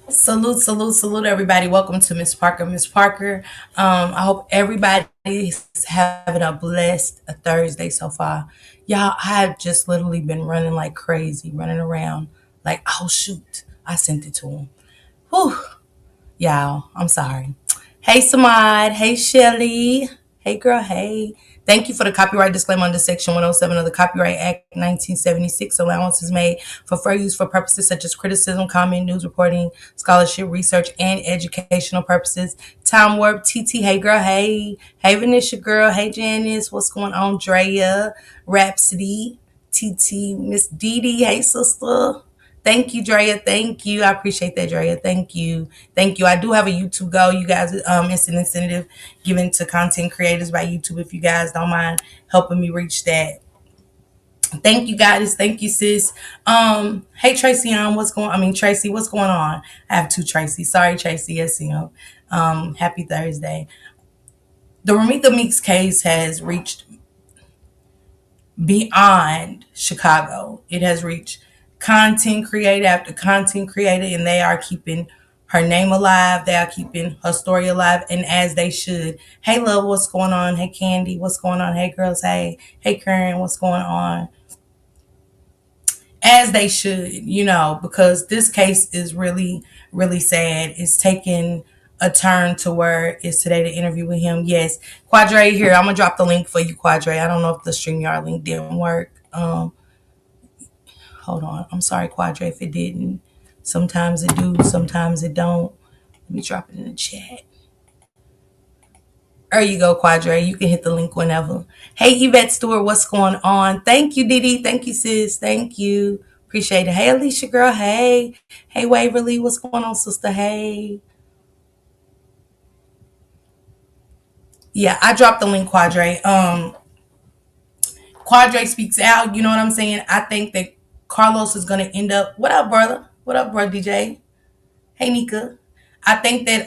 Salute, salute, salute, everybody. Welcome to Miss Parker. Miss Parker. I hope everybody is having a blessed Thursday so far. Y'all, I have just literally been running like crazy, running around like, oh, shoot. I sent it to him. Whew. Y'all, I'm sorry. Hey, Samad. Hey, Shelly. Hey, girl. Hey. Thank you for the copyright disclaimer under Section 107 of the Copyright Act 1976. Allowance is made for fair use for purposes such as criticism, comment, news reporting, scholarship, research, and educational purposes. Time Warp, TT. Hey, girl. Hey. Hey, Venetia, girl. Hey, Janice. What's going on? Drea, Rhapsody, TT, Miss Dee Dee. Hey, sister. Thank you, Drea. Thank you. I appreciate that, Drea. Thank you. Thank you. I do have a YouTube Go. You guys, it's an incentive given to content creators by YouTube. If you guys don't mind helping me reach that. Thank you, guys. Thank you, sis. Hey Tracy, what's going? I mean Tracy, what's going on? I have two Tracy. Sorry, Tracy. Yes, happy Thursday. The Romeca Meeks case has reached beyond Chicago. It has reached content creator after content creator, and they are keeping her name alive. They are keeping her story alive, and as they should. Hey, love, what's going on? Hey, Candy, what's going on? Hey, girls, hey. Hey, Karen, what's going on? As they should, because this case is really, really sad. It's taken a turn to where it's today the interview with him. Yes, QaDree here. I'm gonna drop the link for you, QaDree. I don't know if the StreamYard link didn't work. Hold on. I'm sorry, QaDree, if it didn't. Sometimes it do, sometimes it don't. Let me drop it in the chat. There you go, QaDree. You can hit the link whenever. Hey, Yvette Stewart, what's going on? Thank you, Didi. Thank you, sis. Thank you. Appreciate it. Hey, Alicia, girl. Hey. Hey, Waverly. What's going on, sister? Hey. Yeah, I dropped the link, QaDree. QaDree speaks out. You know what I'm saying? I think that Carlos is going to end up. What up, brother? What up, bro, DJ? Hey, Nika. I think that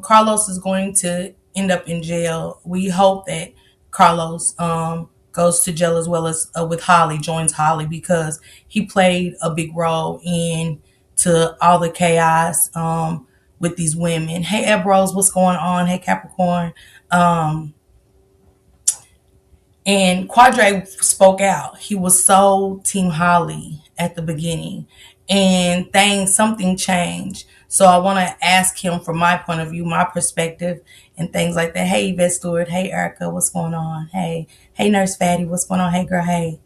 Carlos is going to end up in jail. We hope that Carlos goes to jail as well as with Holly, joins Holly, because he played a big role in to all the chaos with these women. Hey, Ebrose, what's going on? Hey, Capricorn. Um, and QaDree spoke out. He was so Team Holly at the beginning, and something changed. So I want to ask him from my point of view, my perspective, and things like that. Hey, Yvette Stewart. Hey, Erica. What's going on? Hey, Nurse Fatty. What's going on? Hey, girl. Hey.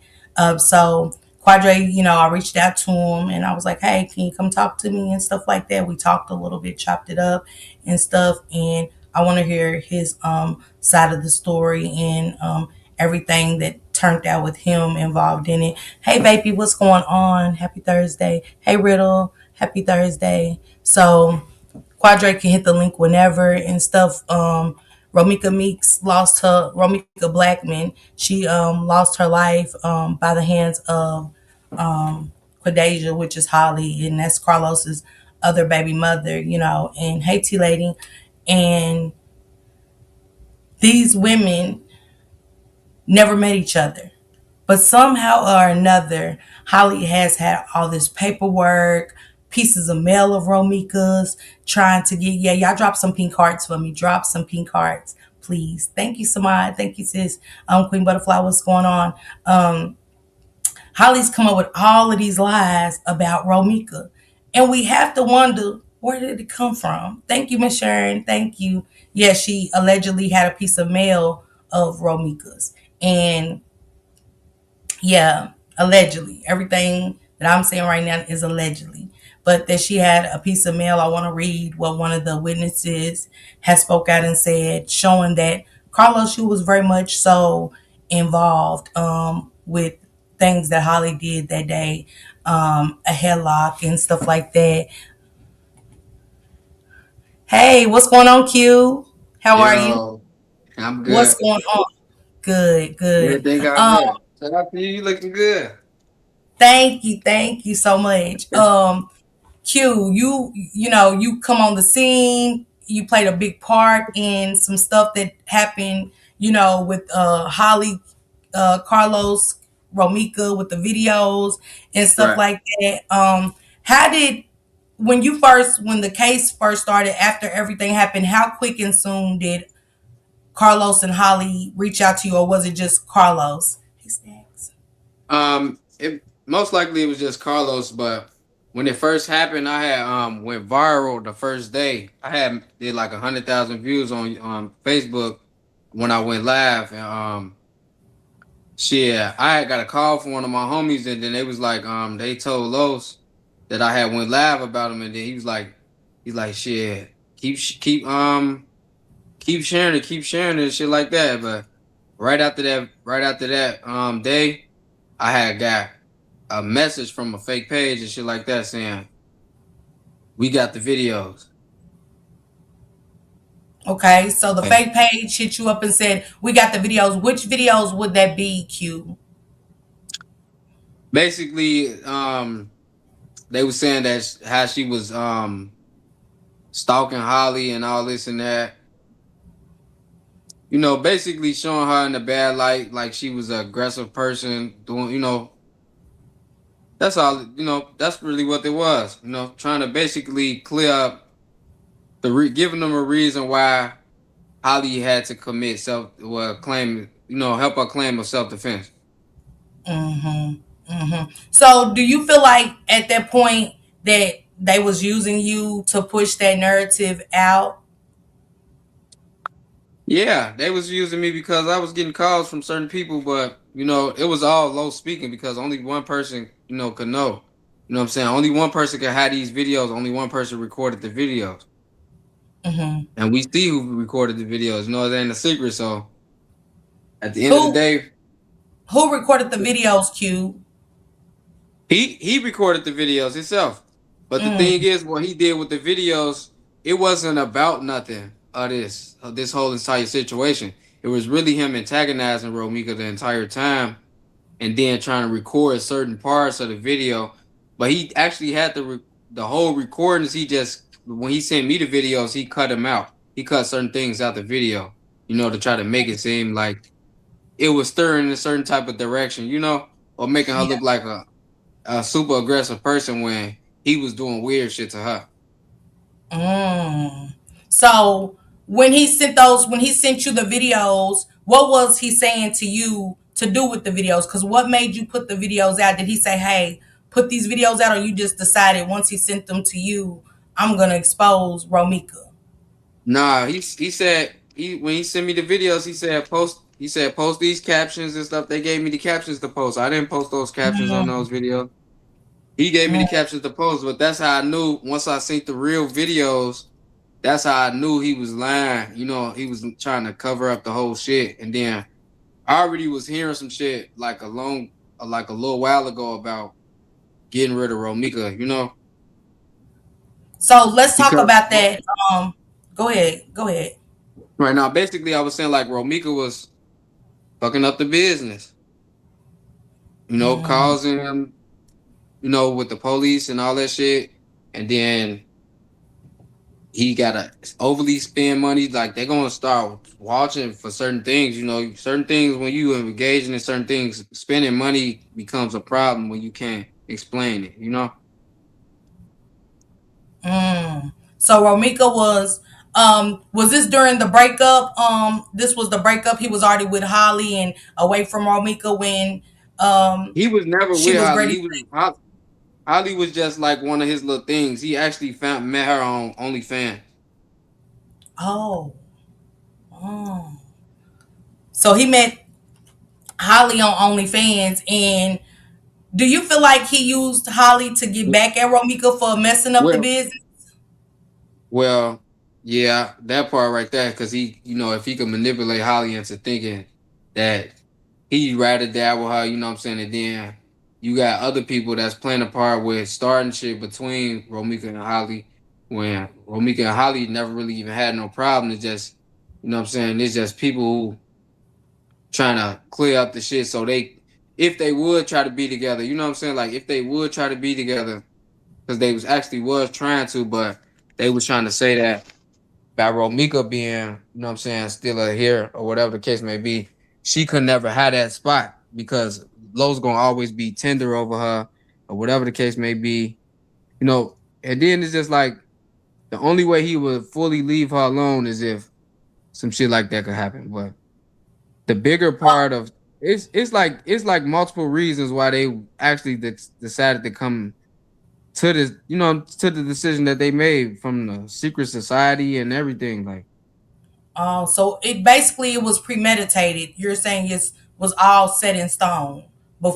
So QaDree, I reached out to him and I was like, hey, can you come talk to me and stuff like that? We talked a little bit, chopped it up and stuff, and I want to hear his side of the story and everything that turned out with him involved in it. Hey, baby, what's going on? Happy Thursday. Hey, Riddle. Happy Thursday. So QaDree can hit the link whenever and stuff. Romeca Meeks lost her, Romeca Blackman, she lost her life by the hands of QaDasia, which is Holly, and that's Carlos's other baby mother, and hey, T Lady. And these women never met each other. But somehow or another, Holly has had all this paperwork, pieces of mail of Romeca's, trying to get, yeah, y'all drop some pink hearts for me. Drop some pink hearts, please. Thank you, Samad. Thank you, sis. Queen Butterfly, what's going on? Holly's come up with all of these lies about Romeca. And we have to wonder, where did it come from? Thank you, Miss Sharon. Thank you. Yeah, she allegedly had a piece of mail of Romeca's. And yeah, allegedly. Everything that I'm saying right now is allegedly. But that she had a piece of mail. I want to read what one of the witnesses has spoke out and said, showing that Carlos, she was very much so involved with things that Holly did that day, a headlock and stuff like that. Hey, what's going on, Q? How are you? Yo, I'm What's good. going on? Good, good. Everything all good. Shout out to you. You looking good. Thank you so much. Q, you come on the scene. You played a big part in some stuff that happened, with Holly, Carlos, Romeca with the videos and stuff Right. like that. How did when the case first started after everything happened, how quick and soon did Carlos and Holly reach out to you, or was it just Carlos? He snacks. It most likely it was just Carlos, but when it first happened, I had went viral the first day. I had did like 100,000 views on Facebook when I went live, and shit, I had got a call from one of my homies, and then they was like, they told Los that I had went live about him, and then he's like, shit, keep sharing it, shit like that. But right after that, day, I had got a message from a fake page and shit like that saying we got the videos. Okay, so the And fake page hit you up and said, "We got the videos." Which videos would that be, Q? basically, they were saying that how she was stalking Holly and all this and that. You know, basically showing her in a bad light, like she was an aggressive person doing. That's all. That's really what it was. Trying to basically clear up giving them a reason why Holly had to commit claim, help her claim of self defense. Mm-hmm. Mm-hmm. So, do you feel like at that point that they was using you to push that narrative out? Yeah, they was using me because I was getting calls from certain people, but it was all low speaking because only one person, could know. You know what I'm saying? Only one person could have these videos. Only one person recorded the videos, Mm-hmm. and we see who recorded the videos. It ain't a secret. So at the end of the Who day, who recorded the videos, Q? he recorded the videos himself. But the thing Mm, is, what he did with the videos, it wasn't about nothing of this whole entire situation. It was really him antagonizing Romeca the entire time, and then trying to record certain parts of the video. But he actually had the whole recordings. He just when he sent me the videos, he cut them out. He cut certain things out the video, to try to make it seem like it was stirring in a certain type of direction, or making her yeah. look like a super aggressive person when he was doing weird shit to her. Mm. So when he sent you the videos, what was he saying to you to do with the videos? Because what made you put the videos out? Did he say, "Hey, put these videos out," or you just decided once he sent them to you, "I'm gonna expose Romeca"? Nah, he said when he sent me the videos, he said post these captions and stuff. They gave me the captions to post. I didn't post those captions on Mm, those videos. He gave me the mm. captions to post, but that's how I knew once I seen the real videos, that's how I knew he was lying. He was trying to cover up the whole shit. And then I already was hearing some shit like a little while ago about getting rid of Romeca. So let's talk Because about that. Go ahead. Go ahead. right now, basically I was saying like Romeca was fucking up the business, Mm, causing him, with the police and all that shit. And then he gotta overly spend money. Like they're gonna start watching for certain things. Certain things when you engaging in certain things, spending money becomes a problem when you can't explain it. mm. So Romeca was this during the breakup? This was the breakup. He was already with Holly and away from Romeca when um He was never she with was Holly. ready. Holly was just like one of his little things. He actually found met her on OnlyFans. Oh, oh. So he met Holly on OnlyFans, and do you feel like he used Holly to get back at Romeca for messing up the Well, business? well, yeah, that part right there, because if he could manipulate Holly into thinking that he'd rather die with her, you know what I'm saying, and then you got other people that's playing a part with starting shit between Romeca and Holly when Romeca and Holly never really even had no problem. It's just, what I'm saying, it's just people who trying to clear up the shit so if they would try to be together, you know what I'm saying, like if they would try to be together, because they was trying to, but they was trying to say that by Romeca being, what I'm saying, still a here or whatever the case may be, she could never have that spot because Lowe's gonna always be tender over her or whatever the case may be. You know, And then it's just like the only way he would fully leave her alone is if some shit like that could happen. But the bigger part of it's like multiple reasons why they actually decided to come to this, to the decision that they made from the secret society and everything. Like, So it was premeditated. You're saying it was all set in stone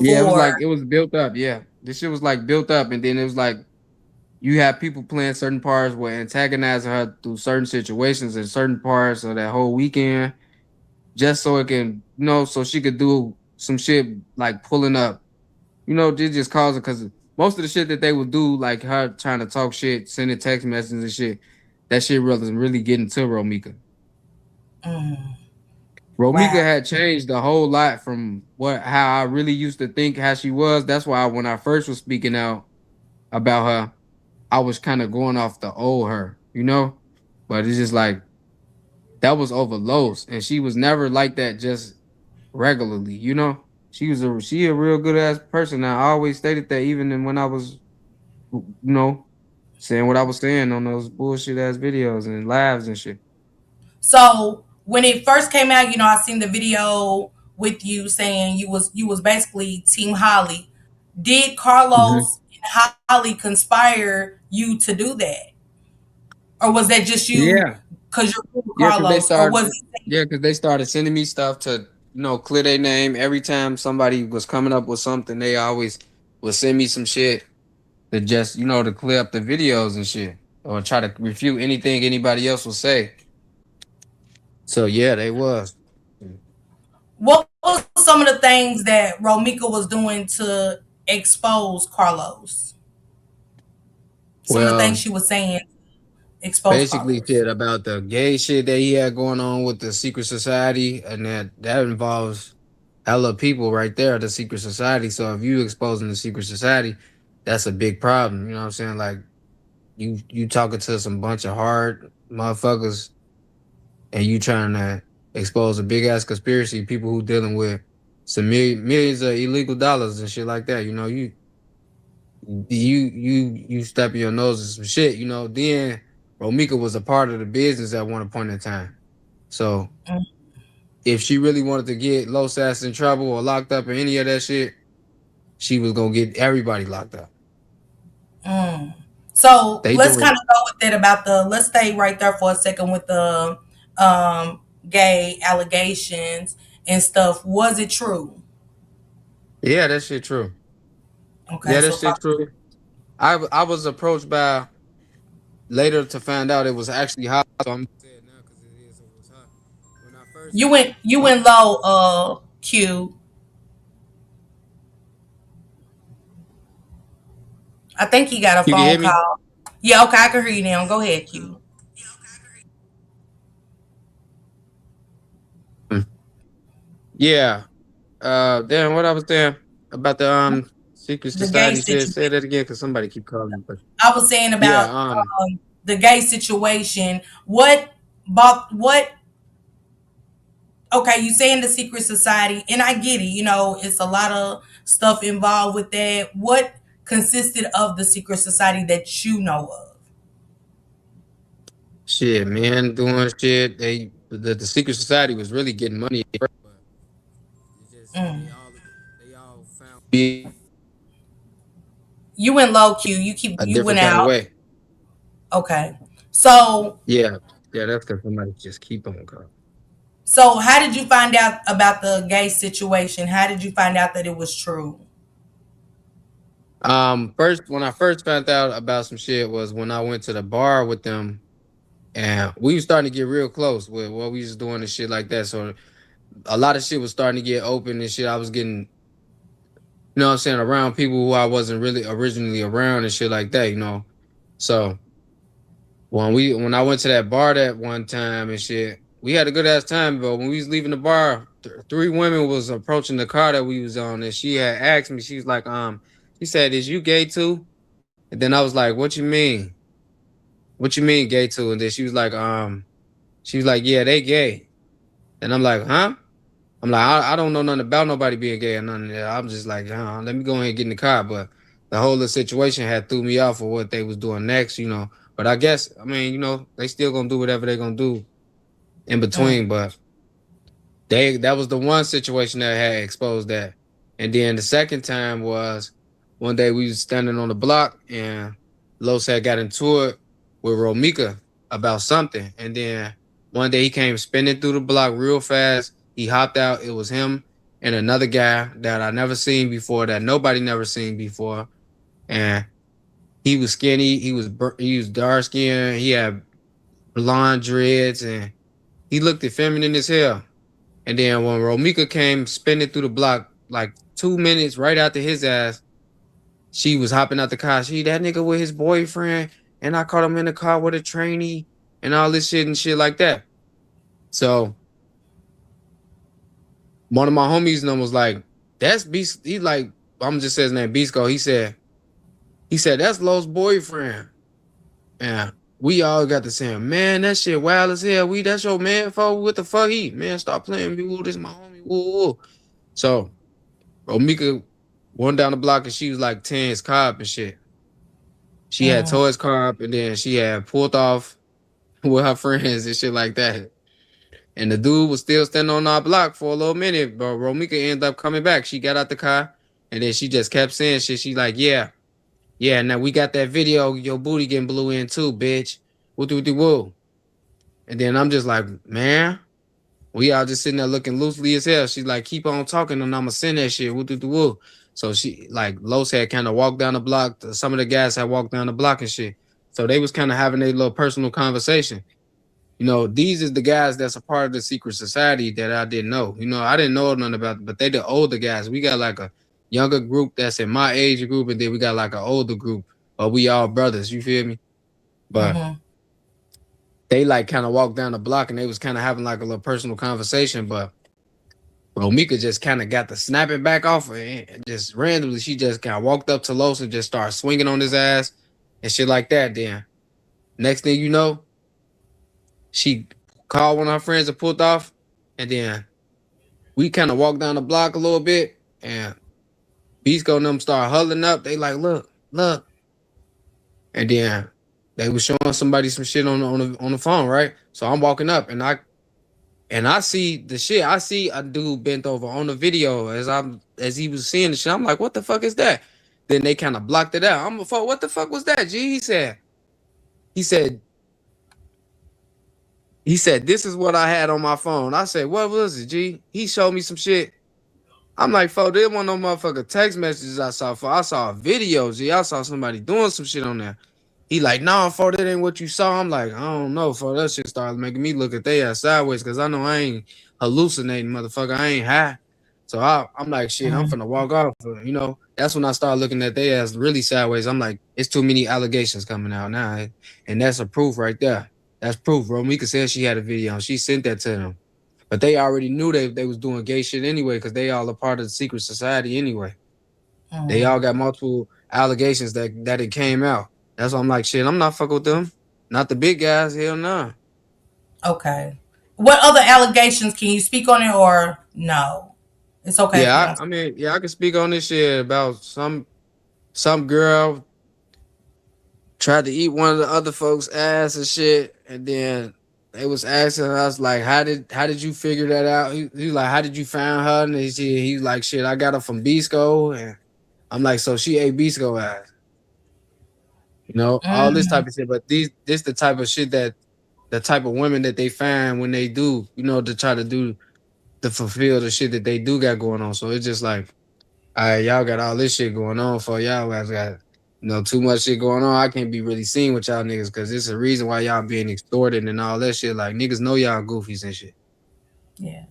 yeah, it was before. like it was built up. Yeah, this shit was like built up, and then it was like you have people playing certain parts where antagonizing her through certain situations and certain parts of that whole weekend, just so it can, so she could do some shit like pulling up. They just cause it because most of the shit that they would do, like her trying to talk shit, sending text messages and shit, that shit wasn't really getting to Romeca. Mm, Romeca wow. had changed a whole lot from how I really used to think how she was. That's why when I first was speaking out about her, I was kind of going off the old her. But it's just like that was over Los, and she was never like that just regularly. She a real good ass person. I always stated that even when I was, saying what I was saying on those bullshit ass videos and lives and shit. So when it first came out, I seen the video with you saying you was basically Team Holly. Did Mhm. Carlos and Holly conspire you to do that, or was that just you Yeah, because you're cool with yeah, because they Carlos, or was started. it? Yeah, because they started sending me stuff to clear their name every time somebody was coming up with something. They always would send me some shit to just to clear up the videos and shit, or try to refute anything anybody else will say. So yeah, they was. What was some of the things that Romeca was doing to expose Carlos? Some of the things Well, she was saying expose basically Carlos. shit about the gay shit that he had going on with the secret society, and that involves hella people right there, the secret society. So if you exposing the secret society, that's a big problem. You know what I'm saying? Like you talking to some bunch of hard motherfuckers, and you trying to expose a big ass conspiracy, people who dealing with some millions of illegal dollars and shit like that. You step your nose in some shit. Then Romeca was a part of the business at one point in time. So if she really wanted to get Los Ass in trouble or locked up or any of that shit, she was gonna get everybody locked up. Mm. So They let's kind doing of go with it about let's stay right there for a second with the gay allegations and stuff. Was it true? Yeah, that shit true. Okay, Yeah, that so shit true. I was approached by later to find out it was actually hot. So I'm gonna say it now because it is. It was hot. When I first, you went low, Q. I think he got a you can phone hear me. call. Yeah, okay, I can hear you now. Go ahead, Q. Mm. Yeah. Damn, what I was saying about the secret The gay society shit. Say situation. that again, because somebody keep calling me. But I was saying yeah, about the gay situation. What okay, you saying the secret society, and I get it, it's a lot of stuff involved with that. What consisted of the secret society that you know of? shit, man, doing shit. The secret society was really getting money, but it's just Mm. they all found be You went low, Q. a You went different kind of out. way. Okay. So Yeah, yeah, that's because somebody just keep on calling. how did you find out about the gay situation? How did you find out that it was true? First when I first found out about some shit was when I went to the bar with them, and we was starting to get real close with what we was doing and shit like that. So a lot of shit was starting to get open and shit. I was getting, what I'm saying, around people who I wasn't really originally around and shit like that. So when I went to that bar that one time and shit, we had a good ass time. But when we was leaving the bar, three women was approaching the car that we was on, and she had asked me. She was like, she said, "Is you gay too?" And then I was like, "What you mean? What you mean gay too?" And then she was like, "Yeah, they gay." And I'm like, "Huh?" I'm like, I don't know nothing about nobody being gay or nothing. I'm just like, let me go ahead and get in the car. But the whole of the situation had threw me off of what they was doing next, you know. But I guess I mean, you know, they still gonna do whatever they gonna do in Mm, between. But that was the one situation that had exposed that. And then the second time was one day we was standing on the block and Los had got into it with Romeca about something. And then one day he came spinning through the block real fast. He hopped out. It was him and another guy that I never seen before, that nobody never seen before. And he was skinny. He was dark skinned. He had blonde dreads and he looked effeminate as hell. And then when Romeca came spinning through the block, like 2 minutes right after his ass, she was hopping out the car. She that nigga with his boyfriend, and I caught him in the car with a trainee and all this shit and shit like that. So one of my homies and them was like, "That's Beast." He like, I'm just saying his name, Beastco. He said that's Lo's boyfriend, and we all got to saying, man, that shit wild as hell. That's your man, for what the fuck he man? Stop playing me. Woo, this my homie. Woo, woo. So Romeca went down the block and she was like tearing his car up and shit. She had mm, tore his car up and then she had pulled off with her friends and shit like that. And the dude was still standing on our block for a little minute, but Romeca ended up coming back. She got out the car and then she just kept saying shit. She like, yeah, yeah, now we got that video, your booty getting blew in too, bitch. Woo doo doo woo. And then I'm just like, man, we all just sitting there looking loosely as hell. She's like, keep on talking and I'ma send that shit. Woo doo doo woo. So she like Los had kind of walked down the block. Some of the guys had walked down the block and shit. So they was kind of having a little personal conversation. You know, these is the guys that's a part of the secret society that I didn't know. You know, I didn't know nothing about, but they the older guys. We got like a younger group that's in my age group, and then we got like an older group. But we all brothers. You feel me? But mm-hmm. they like kind of walked down the block and they was kind of having like a little personal conversation. But Romeca just kind of got the snapping back off of it. And just randomly, she just kind of walked up to Los and just started swinging on his ass and shit like that. Then next thing you know, she called one of her friends and pulled off. And then we kind of walked down the block a little bit and Beastco and them started huddling up. They like, look, look. And then they was showing somebody some shit on the phone, right? So I'm walking up and I see the shit. I see a dude bent over on the video as he was seeing the shit. I'm like, what the fuck is that? Then they kind of blocked it out. I'm like, what the fuck was that? G, he said, this is what I had on my phone. I said, what was it, G? He showed me some shit. I'm like, fo, there wasn't no motherfucking text messages I saw. I saw a video, G. I saw somebody doing some shit on there. He like, nah, fo, that ain't what you saw. I'm like, I don't know, fo. That shit started making me look at they ass sideways because I know I ain't hallucinating, motherfucker. I ain't high. So I'm like, shit, I'm Mm-hmm. finna walk off. You know, that's when I started looking at they ass really sideways. I'm like, it's too many allegations coming out now. And that's a proof right there. That's proof, bro. Mika said she had a video. She sent that to them. But they already knew they was doing gay shit anyway, because they all a part of the secret society anyway. They Mm-hmm. all got multiple allegations that it came out. That's why I'm like, shit, I'm not fucking with them. Not the big guys, hell no. Okay. What other allegations can you speak on it or no? It's okay if you Yeah, don't. I mean, yeah, I can speak on this shit about some girl tried to eat one of the other folks' ass and shit, and then they was asking us like, how did you figure that out? He like, how did you find her? And he was like, shit, I got her from Bisco, and I'm like, so she ate Bisco ass, you know, all this Mm, type of shit. But this the type of shit that the type of women that they find when they do, you know, to try to do to fulfill the shit that they do got going on. So it's just like, all right, y'all got all this shit going on for y'all guys got too much shit going on. I can't be really seen with y'all niggas because it's a reason why y'all being extorted and all that shit. Like niggas know y'all goofies and shit. yeah.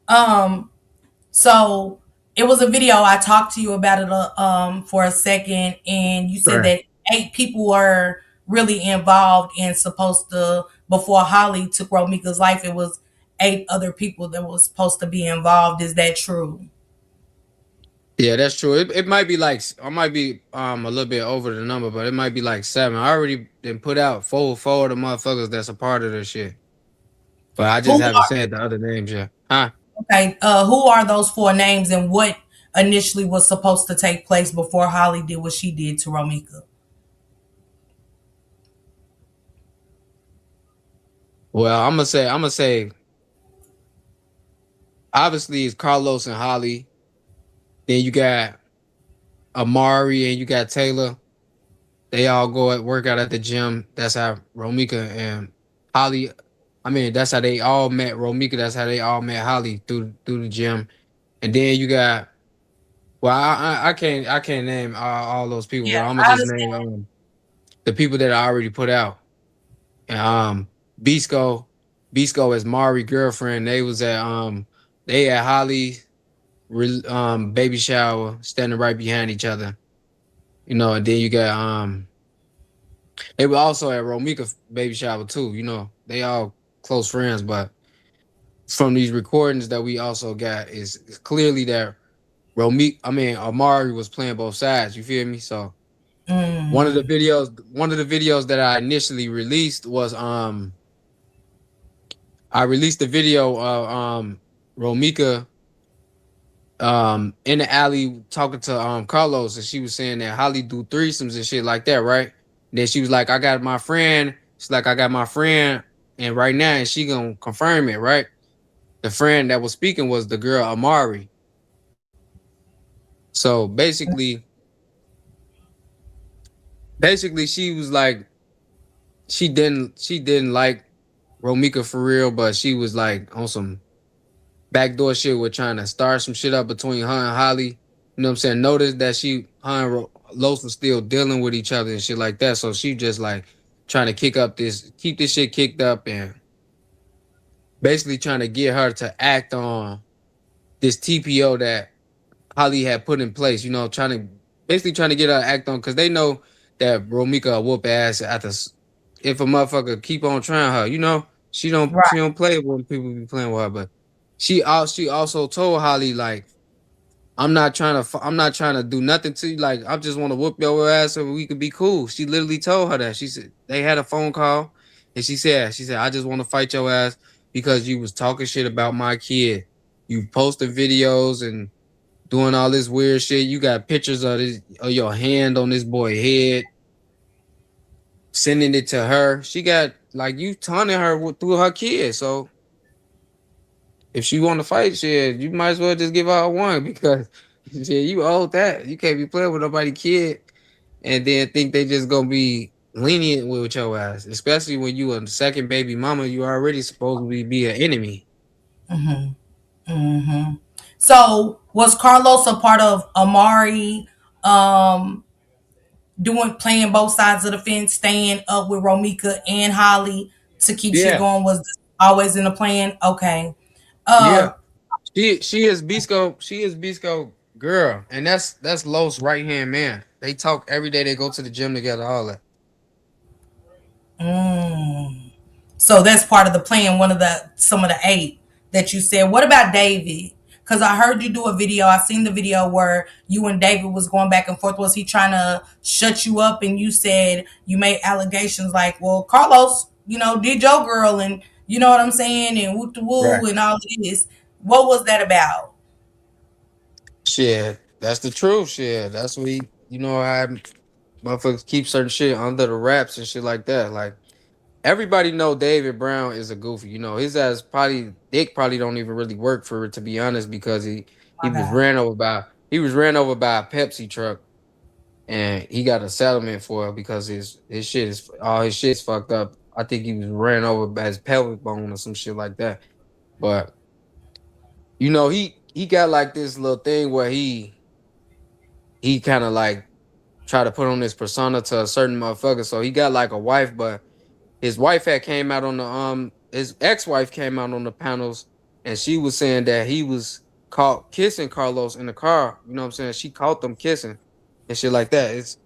Um. So it was a video. I talked to you about it for a second, and you said Right. that 8 people were really involved and supposed to before Holly took Romeca's life. It was 8 other people that was supposed to be involved. Is that true? Yeah, that's true. It might be like I might be a little bit over the number, but it might be like 7. I already been put out four of the motherfuckers that's a part of this shit. But I just Who haven't said the other names yet. Huh? Okay, who are those 4 names and what? initially was supposed to take place before Holly did what she did to Romeca. Well, I'm gonna say, obviously it's Carlos and Holly. Then you got Amari and you got Taylor. They all go at work out at the gym. That's how Romeca and Holly. I mean, that's how they all met Romeca. That's how they all met Holly through the gym. And then you got, well, I can't name all those people, Yeah, but I'm gonna I just understand. name the people that I already put out. And Bisco, Bisco is Mari girlfriend. They was at they at Holly baby shower, standing right behind each other. You know, and then you got they were also at Romeca baby shower too. You know, they all close friends, but from these recordings that we also got is clearly that Amari was playing both sides. You feel me? So Mm-hmm. one of the videos that I initially released was I released the video of Romeca in the alley talking to Carlos, and she was saying that Holly do threesomes and shit like that, right? And then she was like, I got my friend. She's like, I got my friend, and right now, and she gonna confirm it, right? The friend that was speaking was the girl Amari. So basically she was like, she didn't like Romeca for real, but she was like on some backdoor shit with trying to start some shit up between her and Holly. You know what I'm saying? Noticed that her and Los was still dealing with each other and shit like that. So she just like trying to keep this shit kicked up and basically trying to get her to act on this TPO that Holly had put in place. You know, basically trying to get her to act on because they know that Romeca will whoop ass if a motherfucker keep on trying her. You know, she Right. don't play when people be playing with her, but she also told Holly like I'm not trying to do nothing to you. Like I just want to whoop your ass so we could be cool. She literally told her that. She said they had a phone call and she said I just want to fight your ass because you was talking shit about my kid. You posted videos and doing all this weird shit. You got pictures of your hand on this boy head, sending it to her. She got like you taunting her through her kid. So if she want to fight, shit, you might as well just give her a one because shit, you owe that. You can't be playing with nobody kid and then think they just gonna be lenient with your ass, especially when you a second baby mama. You already supposed to be an enemy. Mm-hmm. Mm-hmm. So was Carlos a part of Amari um doing playing both sides of the fence, staying up with Romeca and Holly to keep shit Yeah, going? Was this always in the plan? Okay. Uh yeah. She is Bisco girl, and that's Los right hand man. They talk every day. They go to the gym together. All that. mm. So that's part of the plan, one of the some of the eight that you said. What about David? Because I heard you do a video. I seen the video where you and David was going back and forth. Was he trying to shut you up? And you said you made allegations like, well, Carlos, did your girl and you know what I'm saying, and woo to Right. woo and all of this. What was that about? Shit, that's the truth. Shit, that's what you know how motherfuckers keep certain shit under the wraps and shit like that. Like everybody know David Brown is a goofy. You know his ass probably dick probably don't even really work for it to be honest because he My was God. ran over by a Pepsi truck and he got a settlement for it because his shit is all his shit's fucked up. I think he was ran over by his pelvic bone or some shit like that. But you know he got like this little thing where he kind of like try to put on this persona to a certain motherfucker. So he got like a wife, but his wife had came out on the his ex-wife came out on the panels and she was saying that he was caught kissing Carlos in the car. You know what I'm saying? She caught them kissing and shit like that. It's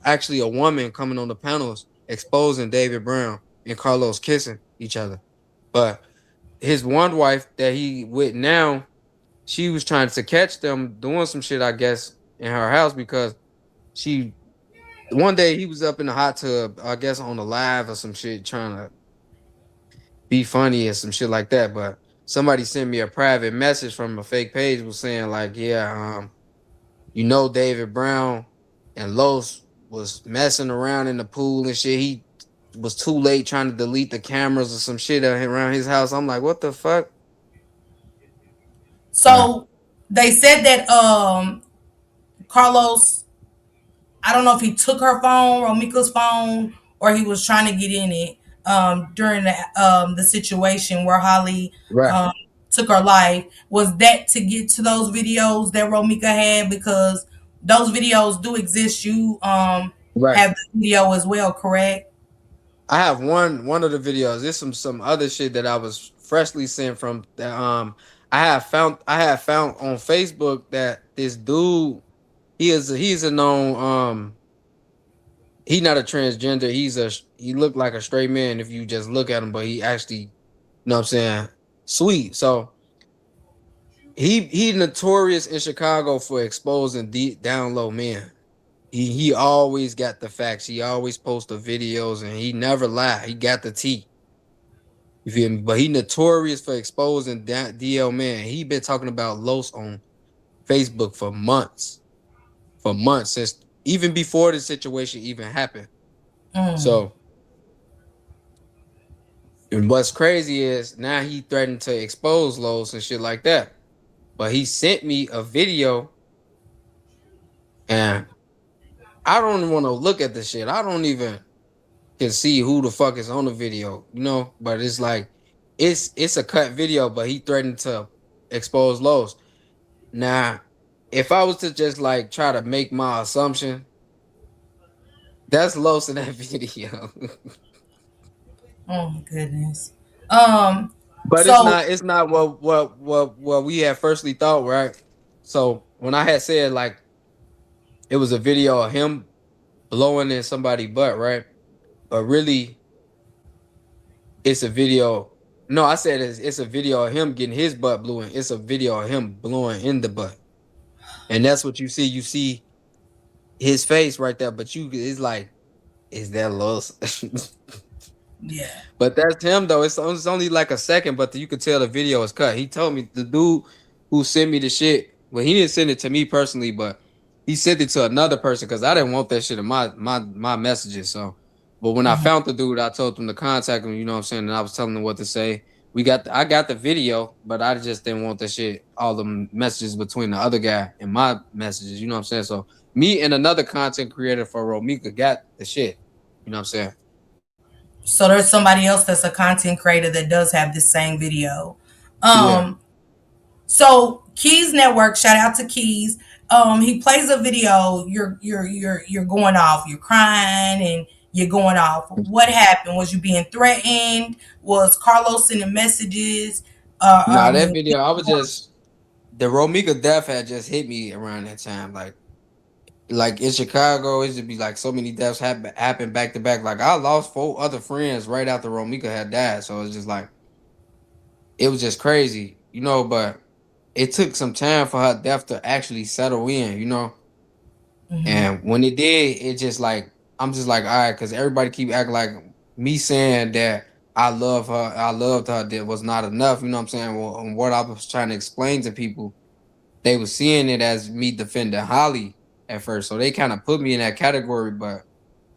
actually a woman coming on the panels exposing David Brown and Carlos kissing each other. But his one wife that he with now, she was trying to catch them doing some shit, I guess, in her house because she one day he was up in the hot tub, I guess on the live or some shit, trying to be funny and some shit like that. But somebody sent me a private message from a fake page was saying like, yeah, You know, David Brown and Los was messing around in the pool and shit. He was too late trying to delete the cameras or some shit around his house. I'm like, what the fuck? But So they said that Carlos, I don't know if he took her phone, Romeca's phone, or he was trying to get in it during the situation where Holly right, um, took her life. Was that to get to those videos that Romeca had? Because those videos do exist. You right. have the video as well, correct? I have one of the videos. There's some other shit that I was freshly sent from that I have found on Facebook that this dude he's a known he not a transgender. He looked like a straight man if you just look at him, but he actually, you know what I'm saying, sweet. So he notorious in Chicago for exposing deep down low men. He always got the facts. He always post the videos and he never lie. He got the tea. You feel me? But he notorious for exposing DL man. He been talking about Los on Facebook for months. For months since even before the situation even happened. Mm, So and what's crazy is now he threatened to expose Los and shit like that. But he sent me a video and I don't want to look at the shit. I don't even can see who the fuck is on the video, you know? But it's like it's a cut video, but he threatened to expose Los. Now, if I was to just like try to make my assumption, that's Los in that video. oh my goodness. Um, But it's so not it's not what we had firstly thought, right? So when I had said like it was a video of him blowing in somebody's butt, right? But really it's a video. No, I said it's a video of him getting his butt blew in. It's a video of him blowing in the butt. And that's what you see. You see his face right there, but you it's like, is that Los? yeah. But that's him though. It's only like a second, but you could tell the video is cut. He told me the dude who sent me the shit. Well, he didn't send it to me personally, but he sent it to another person because I didn't want that shit in my messages. So, but when I Mhm. found the dude, I told him to contact him. You know what I'm saying? And I was telling him what to say. I got the video, but I just didn't want that shit. All the messages between the other guy and my messages. You know what I'm saying? So me and another content creator for Romeca got the shit. You know what I'm saying? So there's somebody else that's a content creator that does have this same video. Yeah. Um, so Keys Network, shout out to Keys. He plays a video. You're going off. You're crying and you're going off. What happened? Was you being threatened? Was Carlos sending messages? Nah, that And video, I was just the Romeca death had just hit me around that time. Like in Chicago, it should be like so many deaths happen back to back. Like I lost 4 other friends right after Romeca had died. So it's just like it was just crazy, you know, but it took some time for her death to actually settle in, you know. mm-hmm, And when it did, it just like I'm just like, all right, because everybody keep acting like me saying that I loved her, that was not enough, you know what I'm saying? Well, and what I was trying to explain to people, they were seeing it as me defending Holly at first. So they kind of put me in that category. But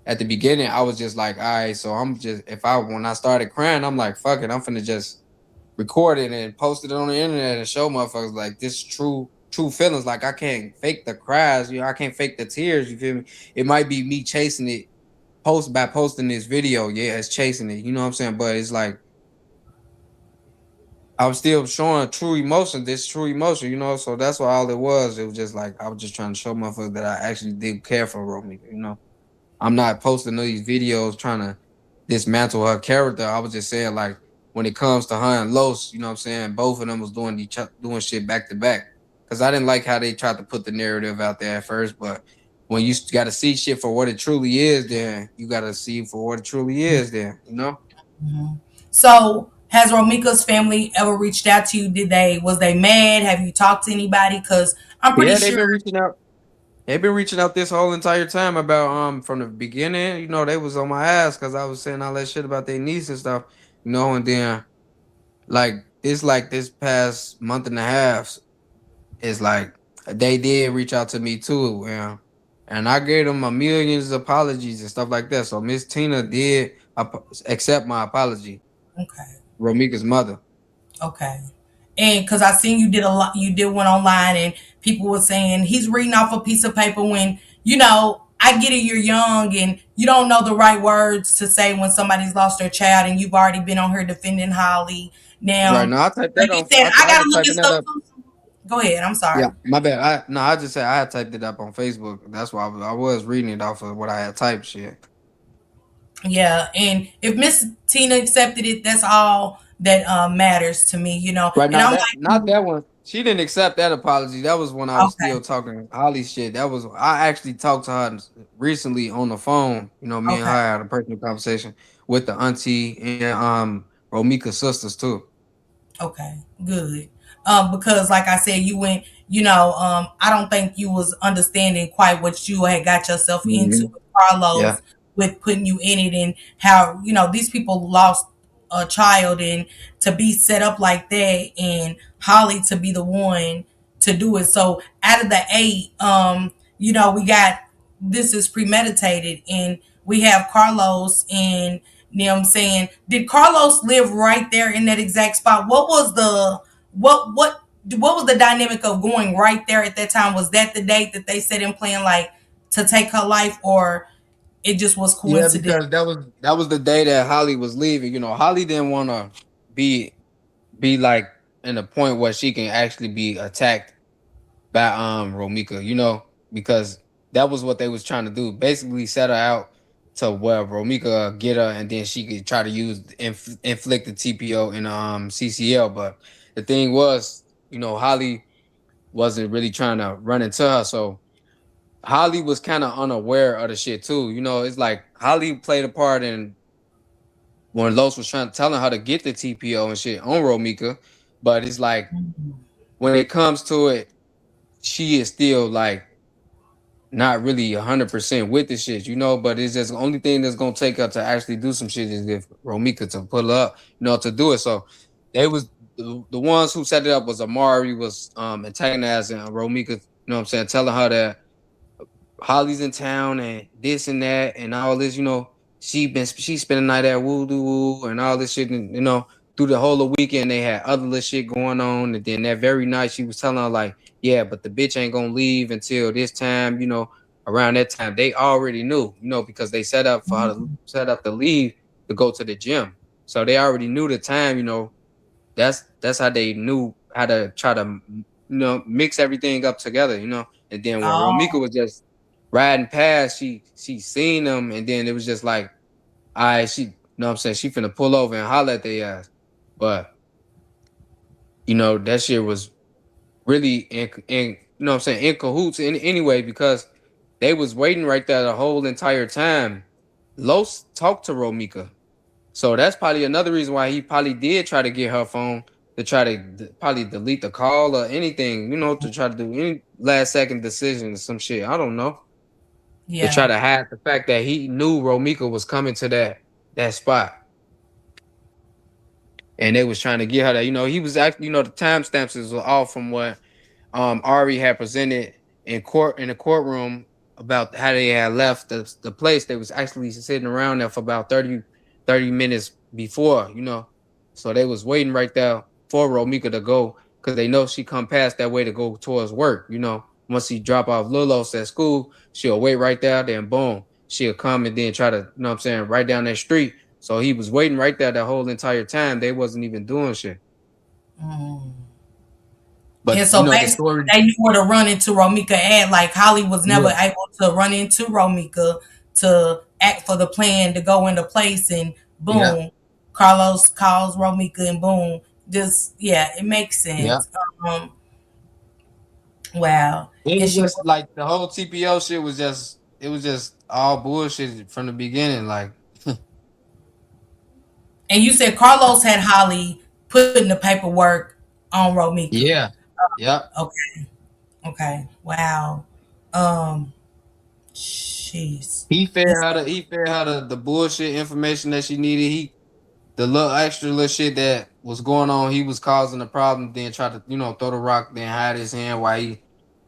at the beginning, I was just like, all right, so I'm just when I started crying, I'm like, fuck it, I'm finna just record it and post it on the internet and show motherfuckers like this true feelings. Like I can't fake the cries, you know, I can't fake the tears, you feel me? It might be me chasing it by posting this video. Yeah, it's chasing it, you know what I'm saying? But it's like I'm still showing true emotion, this true emotion, you know. So that's what all it was. It was just like I was just trying to show motherfuckers that I actually did care for Romy, you know. I'm not posting all these videos trying to dismantle her character. I was just saying like when it comes to her and Los, you know what I'm saying, both of them was doing shit back to back. Cause I didn't like how they tried to put the narrative out there at first, but when you got to see shit for what it truly is, then you got to see for what it truly is. Then you know. mm-hmm. So has Romeca's family ever reached out to you? Was they mad? Have you talked to anybody? Because I'm pretty Yeah, they've sure. been reaching out. They've been reaching out this whole entire time about from the beginning. You know, they was on my ass because I was saying all that shit about their niece and stuff. You know, and then like this past month and a half, it's like They did reach out to me too, and I gave them a millions of apologies and stuff like that. So Miss Tina did accept my apology, Okay. Romeca's mother. Okay. And because I seen you did a lot, you did one online, and people were saying he's reading off a piece of paper when I get it. You're young and you don't know the right words to say when somebody's lost their child, and you've already been on here defending Holly. Right Now, now, I typed like that you on. said, I I gotta was look at typing that stuff up. too. Go ahead. I'm Yeah, sorry. my bad. I just said I had typed it up on Facebook. That's why I was reading it off of what I had typed. Shit. Yeah, and if Miss Tina accepted it, that's all that matters to me. Right And now, I'm that like, not that one. She didn't accept that apology. That was when I was okay, still talking Holly shit. That was I actually talked to her recently on the phone. Me and her okay. had a personal conversation with the auntie and Romeca's sisters too. Okay, good. Because like I said, you went, I don't think you was understanding quite what you had got yourself into Hmm. with Yeah. Carlos, with putting you in it, and how, these people lost a child, and to be set up like that, and Holly to be the one to do it. So out of the eight, we got, this is premeditated, and we have Carlos and them saying, did Carlos live right there in that exact spot? What was the what was the dynamic of going right there at that time? Was that the date that they set in plan, like, to take her life, or it just was Yeah, coincidence? because that was the day that Holly was leaving. Holly didn't want to be be like in a point where she can actually be attacked by Romeca, because that was what they was trying to do. Basically set her out to where Romeca get her and then she could try to inflict the TPO and CCL. But the thing was, Holly wasn't really trying to run into her. So Holly was kind of unaware of the shit too. It's like Holly played a part in when Los was trying telling her to get the TPO and shit on Romeca. But it's like when it comes to it, she is still like not really 100% with the shit, but it's just the only thing that's gonna take her to actually do some shit is if Romeca to pull up, to do it. So they was the ones who set it up was Amari was antagonizing Romeca, what I'm saying, telling her that Holly's in town and this and that and all this, she spent the night at Woo Doo Woo and all this shit, and through the whole of the weekend they had other little shit going on, and then that very night she was telling her like, yeah, but the bitch ain't gonna leave until this time, around that time they already knew, because they set up for her to set up to leave to go to the gym, so they already knew the time, that's how they knew how to try to mix everything up together, and then when Romika Oh, was just riding past, she seen them, and then it was just like, all right, she, what I'm saying, she finna pull over and holler at their ass, but that shit was really in what I'm saying, in cahoots anyway, because they was waiting right there the whole entire time. Los talked to Romika. So that's probably another reason why he probably did try to get her phone to try to probably delete the call or anything, to try to do any last second decision or some shit. I don't know. To try yeah. to hide the fact that he knew Romika was coming to that spot and they was trying to get her that. He was actually, the timestamps is all from what Ari had presented in the courtroom about how they had left the place. They was actually sitting around there for about 30 minutes before, So they was waiting right there for Romika to go because they know she come past that way to go towards work, Once she drop off Lilos at school, she'll wait right there, then boom, she'll come and then try to, what I'm saying, right down that street. So he was waiting right there the whole entire time. They wasn't even doing shit. Mm. And But so the basically, story, they knew where to run into Romika at. Like, Holly was never yeah, able to run into Romika to act for the plan to go into place, and yeah, boom, Carlos calls Romika, and boom, just, yeah, it makes yeah. sense. Um, wow. It And was she just like the whole TPO shit was just it was just all bullshit from the beginning. Like, and you said Carlos had Holly putting the paperwork on Romika. yeah, yeah. Okay, okay, wow. Um, jeez, this. He fed her the bullshit information that she needed. The little extra little shit that was going on, he was causing the problem. Then tried to throw the rock, then hide his hand while he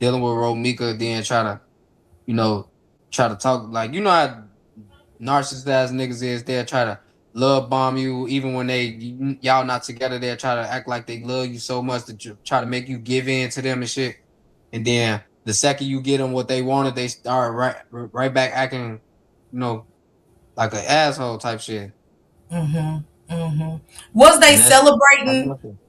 dealing with Romeca, then you know, try to talk like how narcissist ass niggas is. They'll try to love bomb you even when y'all not together. They'll try to act like they love you so much to try to make you give in to them and shit. And then the second you get them what they wanted, they start right back acting, you know, like an asshole type shit. Was they And that's celebrating? nothing.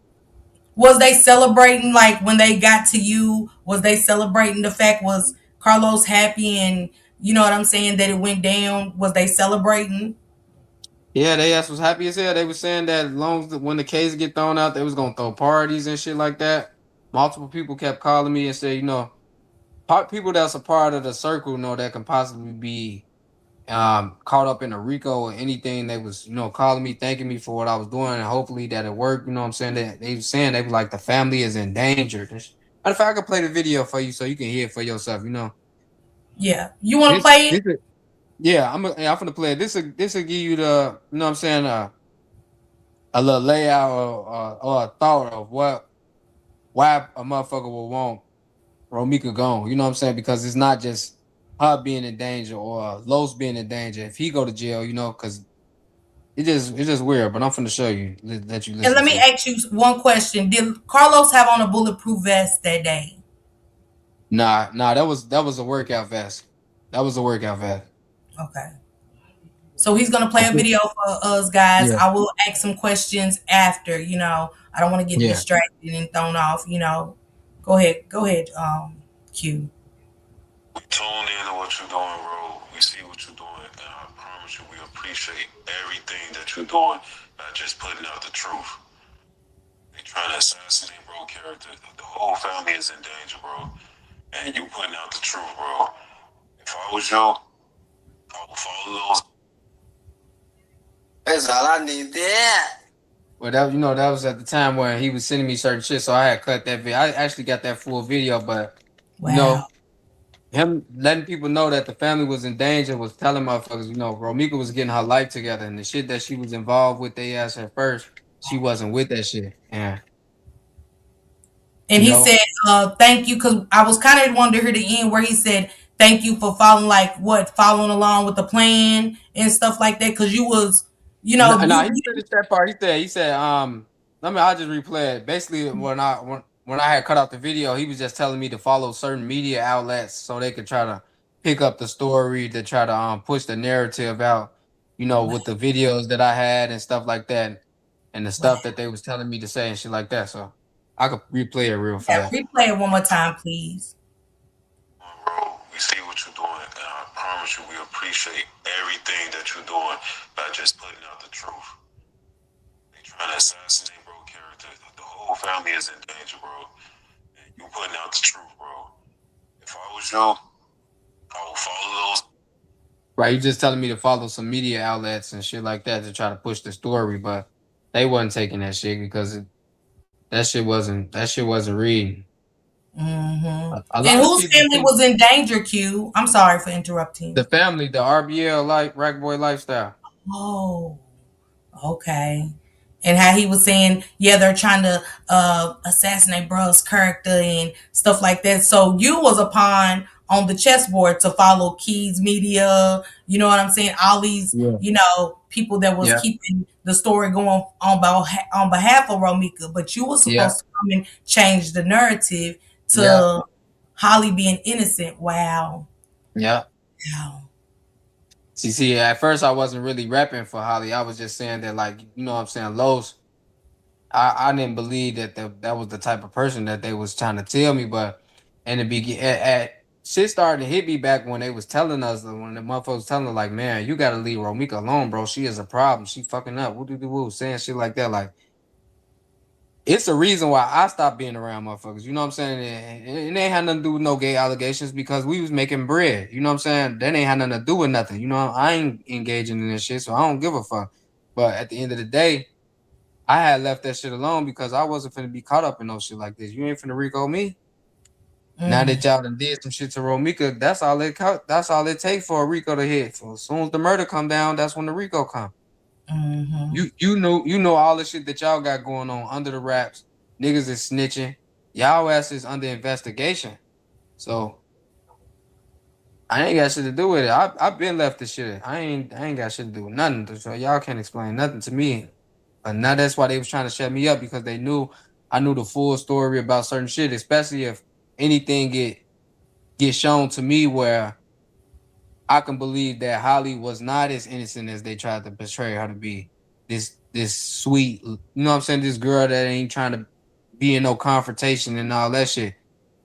Was they celebrating like when they got to you? Was they celebrating the fact was Carlos happy and you know what I'm saying that it went down? Was they celebrating? Yeah, they ass was happy as hell. They was saying that as long as when the case get thrown out, they was gonna throw parties and shit like that. Multiple people kept calling me and said, people that's a part of the circle, that can possibly be caught up in a RICO or anything. They was, calling me, thanking me for what I was doing, and hopefully that it worked. You know what I'm saying? That they was saying they was like the family is in danger. Matter of fact, I could play the video for you so you can hear it for yourself. Yeah. You want to This play it? this is, yeah, I'm gonna play it. This will give you the what I'm saying, a little layout or a thought of why a motherfucker will want Romeca gone. You know what I'm saying? Because it's not just her being in danger or Los being in danger. If he go to jail, because it's just weird. But I'm finna show you. Let you And listen let me to it. ask you one question. Did Carlos have on a bulletproof vest that day? Nah, that was a workout vest. That was a workout vest. Okay. So he's gonna play a Okay. video for us guys. Yeah, I will ask some questions after, you know. I don't want to get yeah. distracted and thrown off, you know. Go ahead. Go ahead, Q. We tune in to what you're doing, bro. We see what you're doing, and I promise you, we appreciate everything that you're doing, not just putting out the truth. They trying to assassinate bro character. The whole family is in danger, bro. And you putting out the truth, bro. If I was you, I would follow those. That's all I need. Yeah. Well, that was at the time when he was sending me certain shit, so I had cut that video. I actually got that full video, but you Wow. know, him letting people know that the family was in danger was telling motherfuckers, Romeca was getting her life together, and the shit that she was involved with, they ass at first, she wasn't with that shit, and And you he know, said, thank you, because I was kind of wanting to hear the end where he said, thank you for following, like, what, following along with the plan and stuff like that, because you was, you no, know, no, he finished that part. He said, I'll just replay it. Basically, when I had cut out the video, he was just telling me to follow certain media outlets so they could try to pick up the story to try to push the narrative out, wow, with the videos that I had and stuff like that, and the wow. stuff that they was telling me to say and shit like that. So I could replay it real Yeah, fast. replay it one more time, please. Bro, we see what you're doing, and I promise you, we appreciate everything that you're doing, not just putting out the truth. They trying to assassinate bro character. The whole family is in danger, bro. And you putting out the truth, bro. If I was you, I would follow those. Right, you just telling me to follow some media outlets and shit like that to try to push the story, but they wasn't taking that shit because that shit wasn't reading. A And lot of whose people family think was in danger, Q? I'm sorry for interrupting. the family, the RBL rack boy lifestyle. Oh, okay. And how he was saying, yeah, they're trying to assassinate bro's character and stuff like that. So you was a pawn on the chessboard to follow Keys Media. You know what I'm saying? All these, Yeah. you know, people that was Yeah. keeping the story going on behalf of Romeca. But you were Yeah. supposed to come and change the narrative Yeah. to Holly being innocent. Wow. Yeah. Wow. See, at first I wasn't really rapping for Holly. I was just saying that, like, what I'm saying, Los. I didn't believe that was the type of person that they was trying to tell me, but in the beginning, shit started to hit me back when they was telling us, when the motherfuckers telling us, like, man, you gotta leave Romeca alone, bro. She is a problem. She fucking up. Woo doo doo woo, saying shit like that. Like, it's the reason why I stopped being around motherfuckers. You know what I'm saying? And it ain't had nothing to do with no gay allegations because we was making bread. You know what I'm saying? That ain't had nothing to do with nothing. I ain't engaging in this shit, so I don't give a fuck. But at the end of the day, I had left that shit alone because I wasn't finna be caught up in no shit like this. You ain't finna Rico me. Now Mm, that y'all done did some shit to Romeca, that's all it take for a Rico to hit. So as soon as the murder come down, that's when the Rico come. mm-hmm. You know all the shit that y'all got going on under the wraps. Niggas is snitching. Y'all ass is under investigation. So I ain't got shit to do with it. I've been left this shit. I ain't got shit to do with nothing. So y'all can't explain nothing to me. But now that's why they was trying to shut me up because they knew I knew the full story about certain shit, especially if anything get shown to me where I can believe that Holly was not as innocent as they tried to portray her to be. This sweet, you know what I'm saying? This girl that ain't trying to be in no confrontation and all that shit.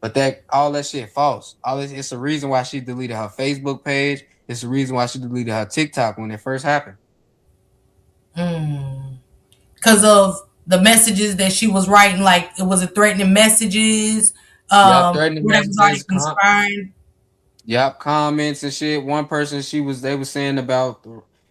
But that all that shit false. All this, it's the reason why she deleted her Facebook page. It's the reason why she deleted her TikTok when it first happened. Mm. Because of the messages that she was writing, like it was a threatening messages, Yep, threatening where they was already messages, conspiring. yep, comments and shit. One person they was saying about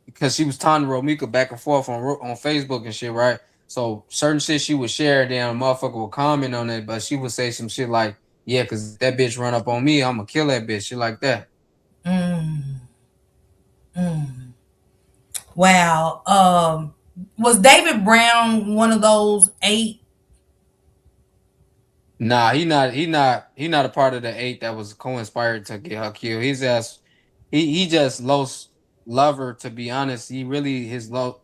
because she was taunting Romeca back and forth on Facebook and shit, right? So certain shit she would share, then a motherfucker would comment on it, but she would say some shit like, "Yeah, cause that bitch run up on me, I'ma kill that bitch," shit like that. Mm. Mm. Wow. Was David Brown one of those eight? Nah, he not a part of the eight that was co-inspired to get her killed. He just Los lover, to be honest. He really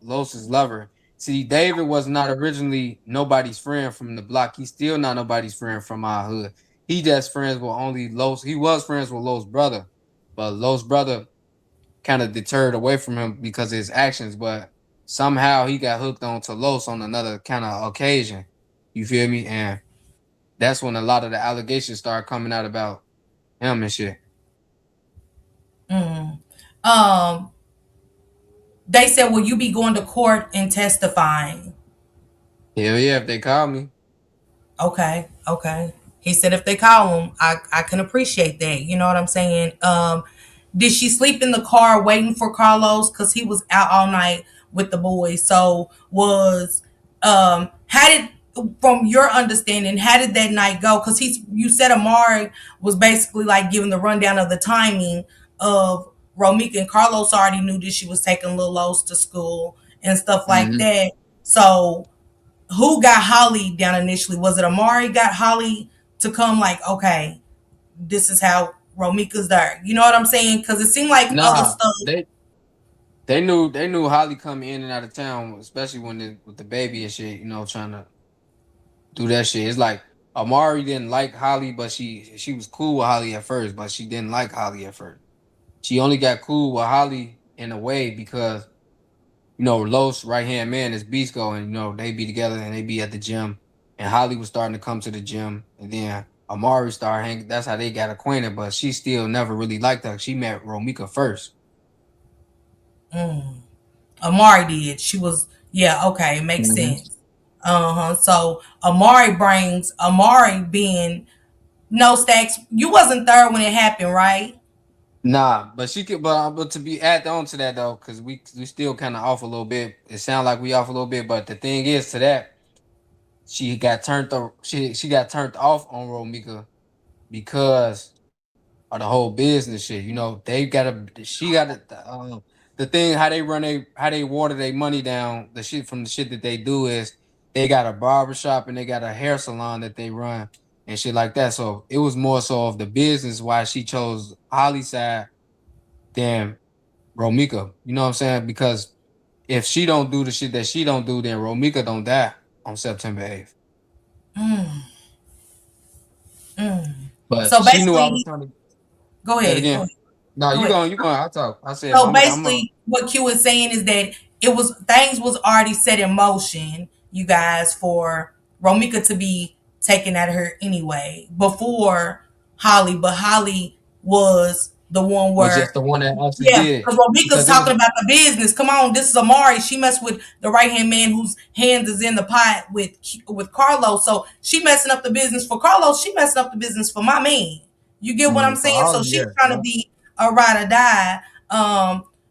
Los's lover. See, David was not originally nobody's friend from the block. He's still not nobody's friend from our hood. He just friends with only Los. He was friends with Los brother, but Los brother kind of deterred away from him because of his actions. But somehow he got hooked on to Los on another kind of occasion. You feel me? And that's when a lot of the allegations start coming out about him and shit. Mm. Um, they said, "Will you be going to court and testifying?" Hell yeah, if they call me. Okay, okay. He said if they call him, I can appreciate that. You know what I'm saying? Did she sleep in the car waiting for Carlos because he was out all night with the boys? So was how did from your understanding how did that night go? Because he's you said Amari was basically like giving the rundown of the timing of Romeca and Carlos already knew that she was taking Lil Los to school and stuff like Hmm. that. So who got Holly down initially? Was it Amari got Holly to come like, okay, this is how Romeca's there. You know what I'm saying? Because it seemed like other Nah, stuff. they knew Holly coming in and out of town, especially when with the baby and shit. Trying to do that shit. It's like Amari didn't like Holly, but she was cool with Holly at first, but she didn't like Holly at first. She only got cool with Holly in a way because Los right hand man is Bisco, and they be together and they be at the gym. And Holly was starting to come to the gym, and then Amari started hanging. That's how they got acquainted. But she still never really liked her. She met Romeca first. Mm, Amari did. She was, yeah, okay, it makes Hmm. sense. Uh-huh. So Amari brings Amari being no stacks. You wasn't there when it happened, right? Nah, but she could. But to be add on to that though, because we still kind of off a little bit. It sounds like we off a little bit, but the thing is to that she got turned off on Romeca because or the whole business shit. They gotta she gotta the thing how they water their money down, the shit from the shit that they do is they got a barbershop and they got a hair salon that they run and shit like that. So it was more so of the business why she chose Holly's side than Romeca. You know what I'm saying? Because if she don't do the shit that she don't do, then Romeca don't die on September 8th. Mm, mm. But So she knew I was basically, trying to go say it ahead, go again. ahead, No, go you ahead. going, you going. I'll talk. I said, So I'm a basically, what Q is saying is that it was things was already set in motion, you guys, for Romeca to be taken at her anyway before Holly, but Holly was the one was where just the one that actually yeah, did it because Romeca's because it was talking about the business. Come on, this is Amari. She messed with the right hand man whose hands is in the pot with Carlos. So she messing up the business for Carlos. She messing up the business for my man. You get what I'm for saying? So Holly. she's Yeah, trying to yeah. be a ride or die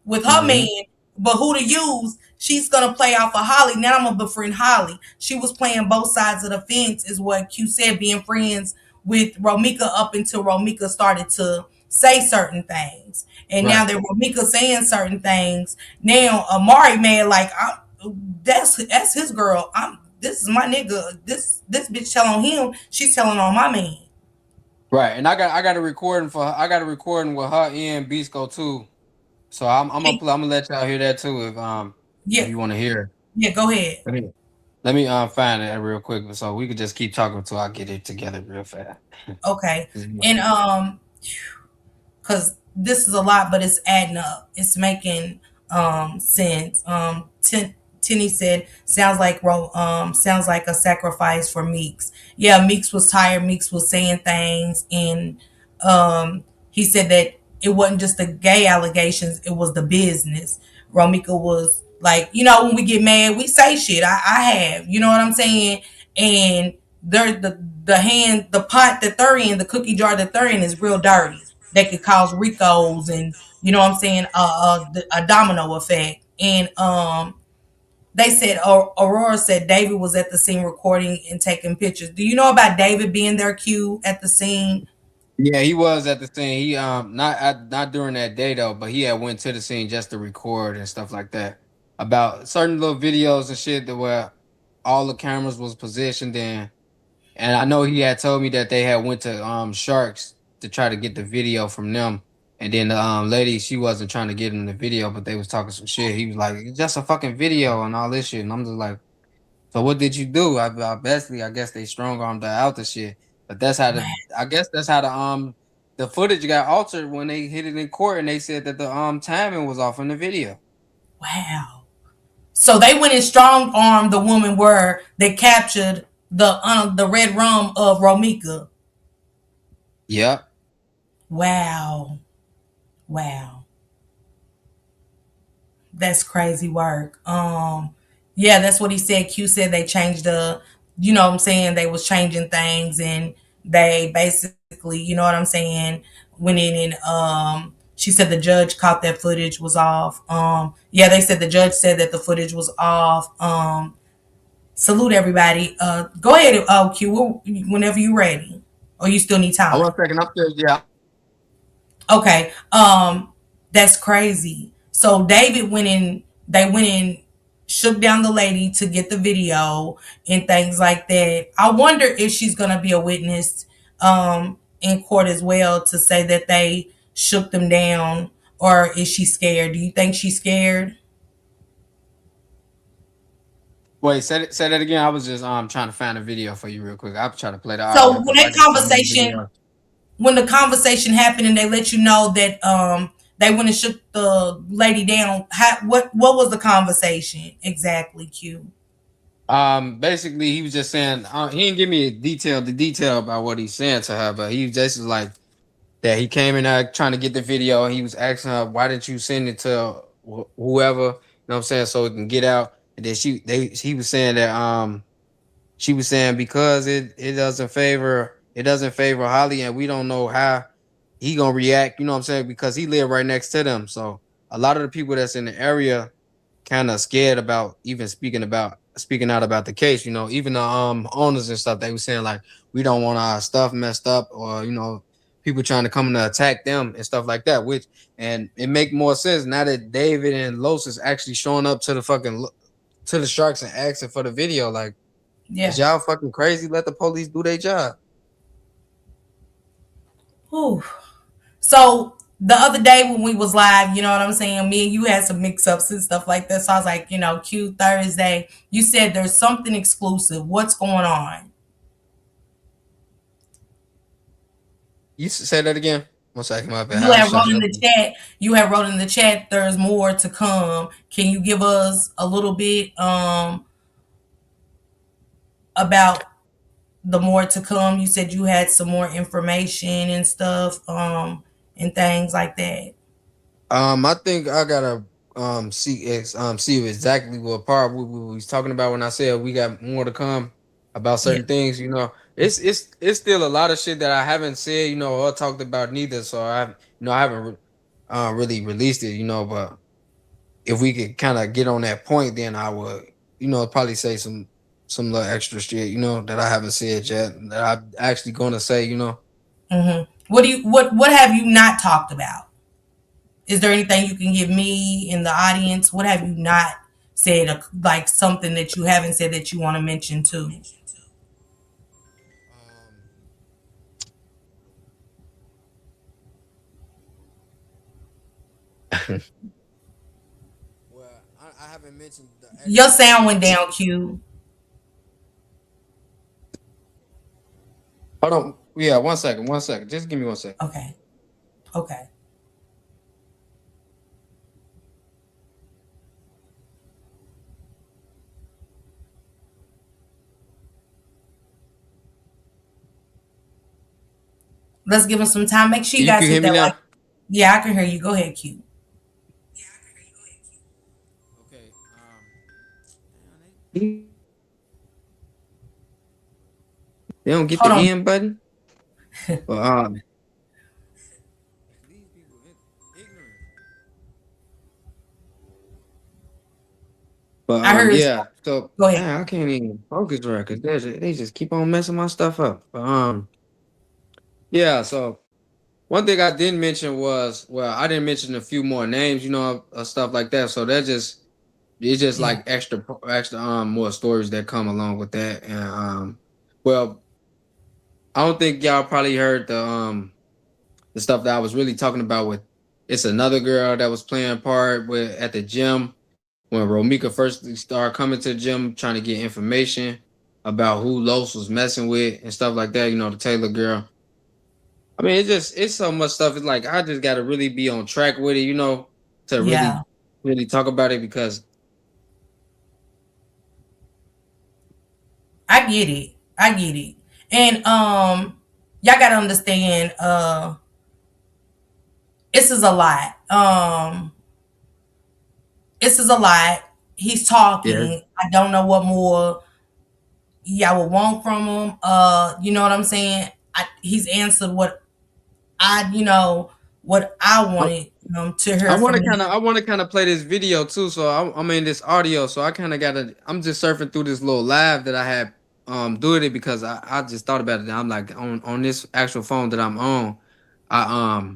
with her man. Hmm. But who to use? She's gonna play off of Holly. Now I'm gonna befriend Holly. She was playing both sides of the fence, is what Q said, being friends with Romeca up until Romeca started to say certain things. And now Right. that Romeca saying certain things, now Amari man, like that's his girl. This is my nigga. This bitch telling on him, she's telling on my man. Right, and I got a recording with her and Beasco too. So I'm gonna let y'all hear that too if Yeah, you want to hear it. yeah, go ahead. Let me find it real quick so we could just keep talking until I get it together real fast. Okay. 'Cause, you know, And because this is a lot, but it's adding up. It's making sense. Tenny said, sounds like a sacrifice for Meeks. Yeah, Meeks was tired. Meeks was saying things, and he said that it wasn't just the gay allegations; it was the business. Romeca was like, when we get mad, we say shit. I have, you know what I'm saying, and they're the pot that they're in, the cookie jar that they're in is real dirty. That could cause Ricos and you know what I'm saying, a domino effect. And they said, Aurora said David was at the scene recording and taking pictures. Do you know about David being there, Q, at the scene? yeah, he was at the scene. He not during that day though, but he had went to the scene just to record and stuff like that. About certain little videos and shit that where all the cameras was positioned in. And I know he had told me that they had went to Sharks to try to get the video from them. And then the lady, she wasn't trying to get him the video, but they was talking some shit. He was like, "It's just a fucking video and all this shit." And I'm just like, "So what did you do?" Basically, I guess they strong armed her out the shit. But I guess that's how the footage got altered when they hit it in court and they said that the timing was off in the video. Wow. So they went and strong armed the woman where they captured the red rum of Romeca. Yep. Wow. Wow. That's crazy work. Yeah, that's what he said. Q said they changed what I'm saying, they was changing things and they basically, you know what I'm saying, went in and she said the judge caught that footage was off. Yeah, they said the judge said that the footage was off. Salute everybody. Go ahead, Q, whenever you ready. Or you still need I time. was thinking up there, yeah. Okay. That's crazy. So David went in, they went in, shook down the lady to get the video and things like that. I wonder if she's gonna be a witness in court as well to say that they shook them down, or is she scared? Do you think she's scared? Wait, say that again. I was just trying to find a video for you real quick. I'll try to play the So audio when because I that got so many conversation videos. when the conversation happened and they let you know that they went and shook the lady down, what was the conversation exactly, Q? Basically, he was just saying he didn't give me the detail about what he's saying to her, but he was just like that. He came in there trying to get the video, and he was asking her, "Why didn't you send it to whoever?" You know what I'm saying, so it can get out. And then he was saying that she was saying because it doesn't favor Holly, and we don't know how he gonna react. You know what I'm saying, because he lived right next to them, so a lot of the people that's in the area kind of scared about even speaking out about the case. You know, even the owners and stuff, they were saying like we don't want our stuff messed up, or people trying to come to attack them and stuff like that. Which and it make more sense now that David and Los is actually showing up to the to the Sharks and asking for the video. Like, is Yeah. y'all fucking crazy? Let the police do their job. Whew. So the other day when we was live, you know what I'm saying, me and you had some mix ups and stuff like that. So I was like, Q Thursday, you said there's something exclusive. What's going on? Say that again. One second, my bad. You I have shut wrote it in up. the chat. You have wrote in the chat. There's more to come. Can you give us a little bit about the more to come? You said you had some more information and stuff, and things like that. I think I gotta see exactly what part we was talking about when I said we got more to come about Yeah. certain things. It's still a lot of shit that I haven't said, or talked about neither. So I haven't really released it, But if we could kind of get on that point, then I would, probably say some little extra shit, that I haven't said yet that I'm actually gonna say. What have you not talked about? Is there anything you can give me in the audience? What have you not said, like something that you haven't said that you want to mention too? Um, Well, I haven't mentioned the Your actual sound song. went down, Q. Hold on. Yeah, 1 second. 1 second. Just give me 1 second. Okay. Okay. Let's give him some time. Make sure you You guys can hit hear me that like. now? Yeah, I can hear you. Go ahead, Q. Okay. They don't get Hold the on. end button. But these people ignorant. But I heard. yeah. So Go ahead. man, I can't even focus right because they just keep on messing my stuff up. But yeah. So one thing I didn't mention was, well, I didn't mention a few more names, stuff like that. So that just it's just Yeah. like extra more stories that come along with that. And well, I don't think y'all probably heard the stuff that I was really talking about with it's another girl that was playing a part with at the gym when Romeca first started coming to the gym trying to get information about who Los was messing with and stuff like that, the Taylor girl. I mean, it's so much stuff. It's like I just gotta really be on track with it, to Yeah. really talk about it because I get it. I get it. And y'all gotta understand, this is a lot. This is a lot. He's yeah. talking. I don't know what more y'all would want from him. You know what I'm saying? He's answered what I wanted to I hear want from to him. kind of I want to kind of play this video too. So I mean this audio. So I kind of gotta. I'm just surfing through this little live that I had doing it because I just thought about it. I'm like on this actual phone that I'm on. I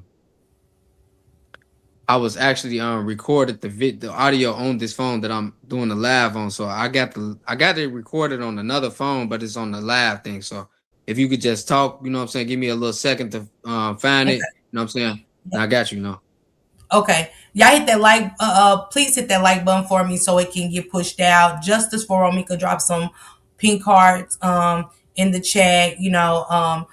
I was actually recorded the audio on this phone that I'm doing the live on. So I got it recorded on another phone, but it's on the live thing. So if you could just talk, you know what I'm saying, give me a little second to find it. You know what I'm saying? And I got you. Okay. Y'all hit that like please hit that like button for me so it can get pushed out. Justice for Romeca drop some pink cards in the chat, young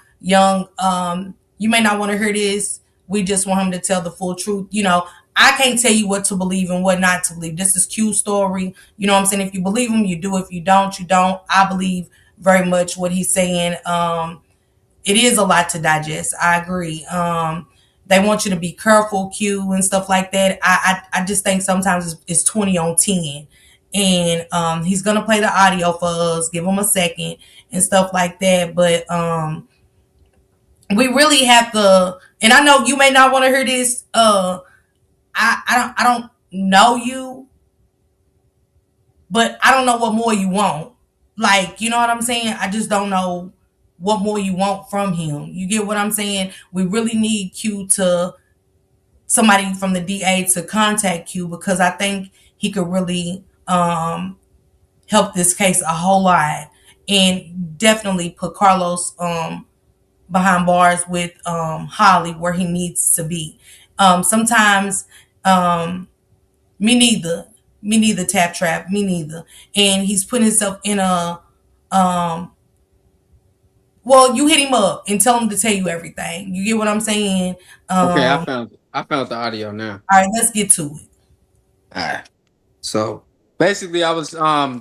you may not want to hear this. We just want him to tell the full truth. I can't tell you what to believe and what not to believe. This is Q's story. You know what I'm saying? If you believe him, you do. If you don't, you don't. I believe very much what he's saying. It is a lot to digest. I agree. They want you to be careful, Q, and stuff like that. I just think sometimes it's 20 on 10. And he's gonna play the audio for us, give him a second and stuff like that. But we really have to, and I know you may not want to hear this. I don't know you, but I don't know what more you want. Like, you know what I'm saying? I just don't know what more you want from him. You get what I'm saying? We really need Q to somebody from the DA to contact Q because I think he could really help this case a whole lot and definitely put Carlos behind bars with Holly where he needs to be. Sometimes me neither. Me neither, Tap Trap. Me neither. And he's putting himself in a well, you hit him up and tell him to tell you everything. You get what I'm saying? Okay, All I found the audio now. right, let's get to it. All right. So basically, I was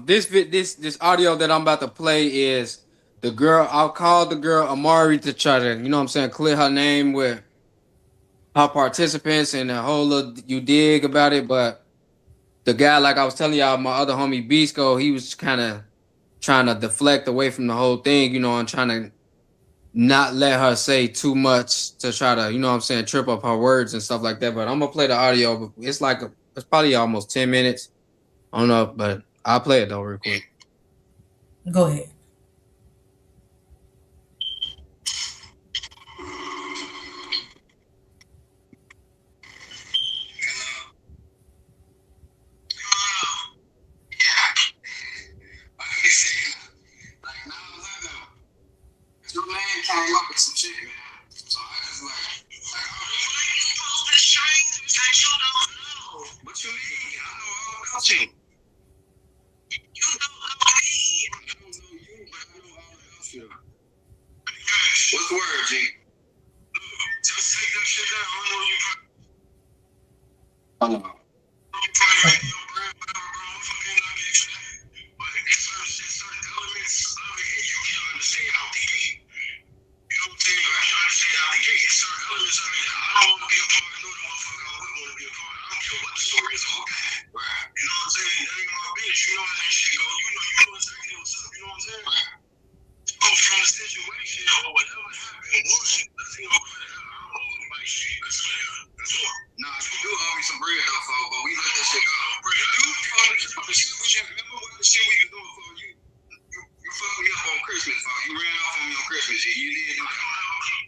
this audio that I'm about to play is the girl. I'll call the girl Amari to try to what I'm saying, clear her name with her participants and the whole little you dig about it. But the guy, like I was telling y'all, my other homie Bisco, he was kind of trying to deflect away from the whole thing, and trying to not let her say too much to try to, what I'm saying, trip up her words and stuff like that. But I'm gonna play the audio. It's probably almost 10 minutes. I don't know, but I'll play it though real quick. Go ahead. Your man came up with some shit, man. So I just like, I know. You probably Okay. making your bread, whatever, bro. Motherfucker ain't not getting that. But it's certain shit, certain elements of it, and you can understand out the gate. You know what I'm saying? You can understand out the gate. It's certain elements of it that I don't want to be a part of, nor the motherfucker I would want to be a part of. I don't care what the story is or who got it. Right. You know what I'm saying? That ain't my business. You know how that shit go. You know exactly what's up. You know what I'm saying? Right. So from the situation or whatever happened, one, let's see over there. I don't owe anybody shit. That's fair. That's all. Nah, you do owe me some bread though, folks, but we let that shit go. You do from the shit we just remember what the shit we was doing for you. You fucked me up on Christmas, folks. You ran off on me on Christmas, G. You did do that.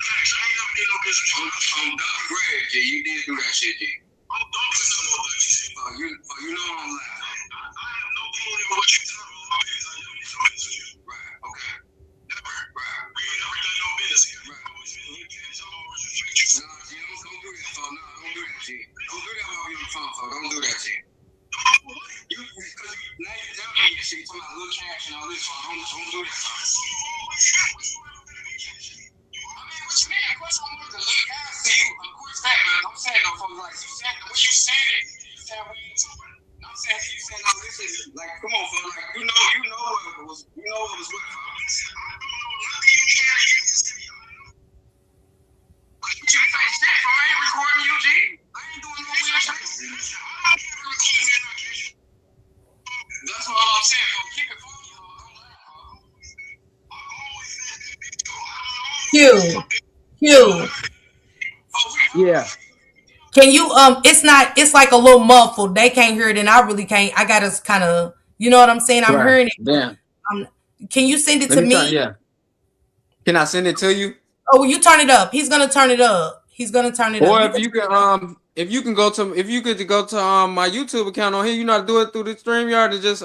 Facts. I ain't never did no business on Dr. Greg, G. You did do that shit, G. I'm don't put no more business shit. You know I'm laughing. I have no clue with what you talking about. My business, I never did no business with you. Right, okay. Never. Right. We ain't never done no business here. Right. Always been here, kids. I always respect you. Nah, G, don't do that, folks. Nah, don't do that, G. Don't do that while we on the phone, folks. Don't do that, G. You, because now you're doubting me and shit, talking about little cash and all this, so don't do that, folks. I mean, what you mean? Of course, I wanted to look guys to you. Of course, that, but I'm saying, though, folks, like, you said, when you said it, you said we ain't talking. I'm saying, you said, no, this is, like, come on, folks, like, you know what it was, what, folks. Listen, I don't know nothing you can't use this to me. But you can say shit, folks. I ain't recording you, G. I ain't doing no weird shit. I don't care if you're recording me or not, G. That's what I'm saying, folks. Keep it funky, folks. Don't laugh, folks. I always said that, bitch. Q, Q. Yeah. Can you it's not, it's like a little muffled. They can't hear it and I really can't. I gotta kind of, you know what I'm saying? I'm Right. hearing it, but Damn. can you send it Let to me turn. me? Yeah. Can I send it to you? Oh, well, you turn it up. He's gonna turn it up. He's gonna turn it up. Or You can turn it up. if you could go to my YouTube account on here, you know how to do it through the StreamYard and just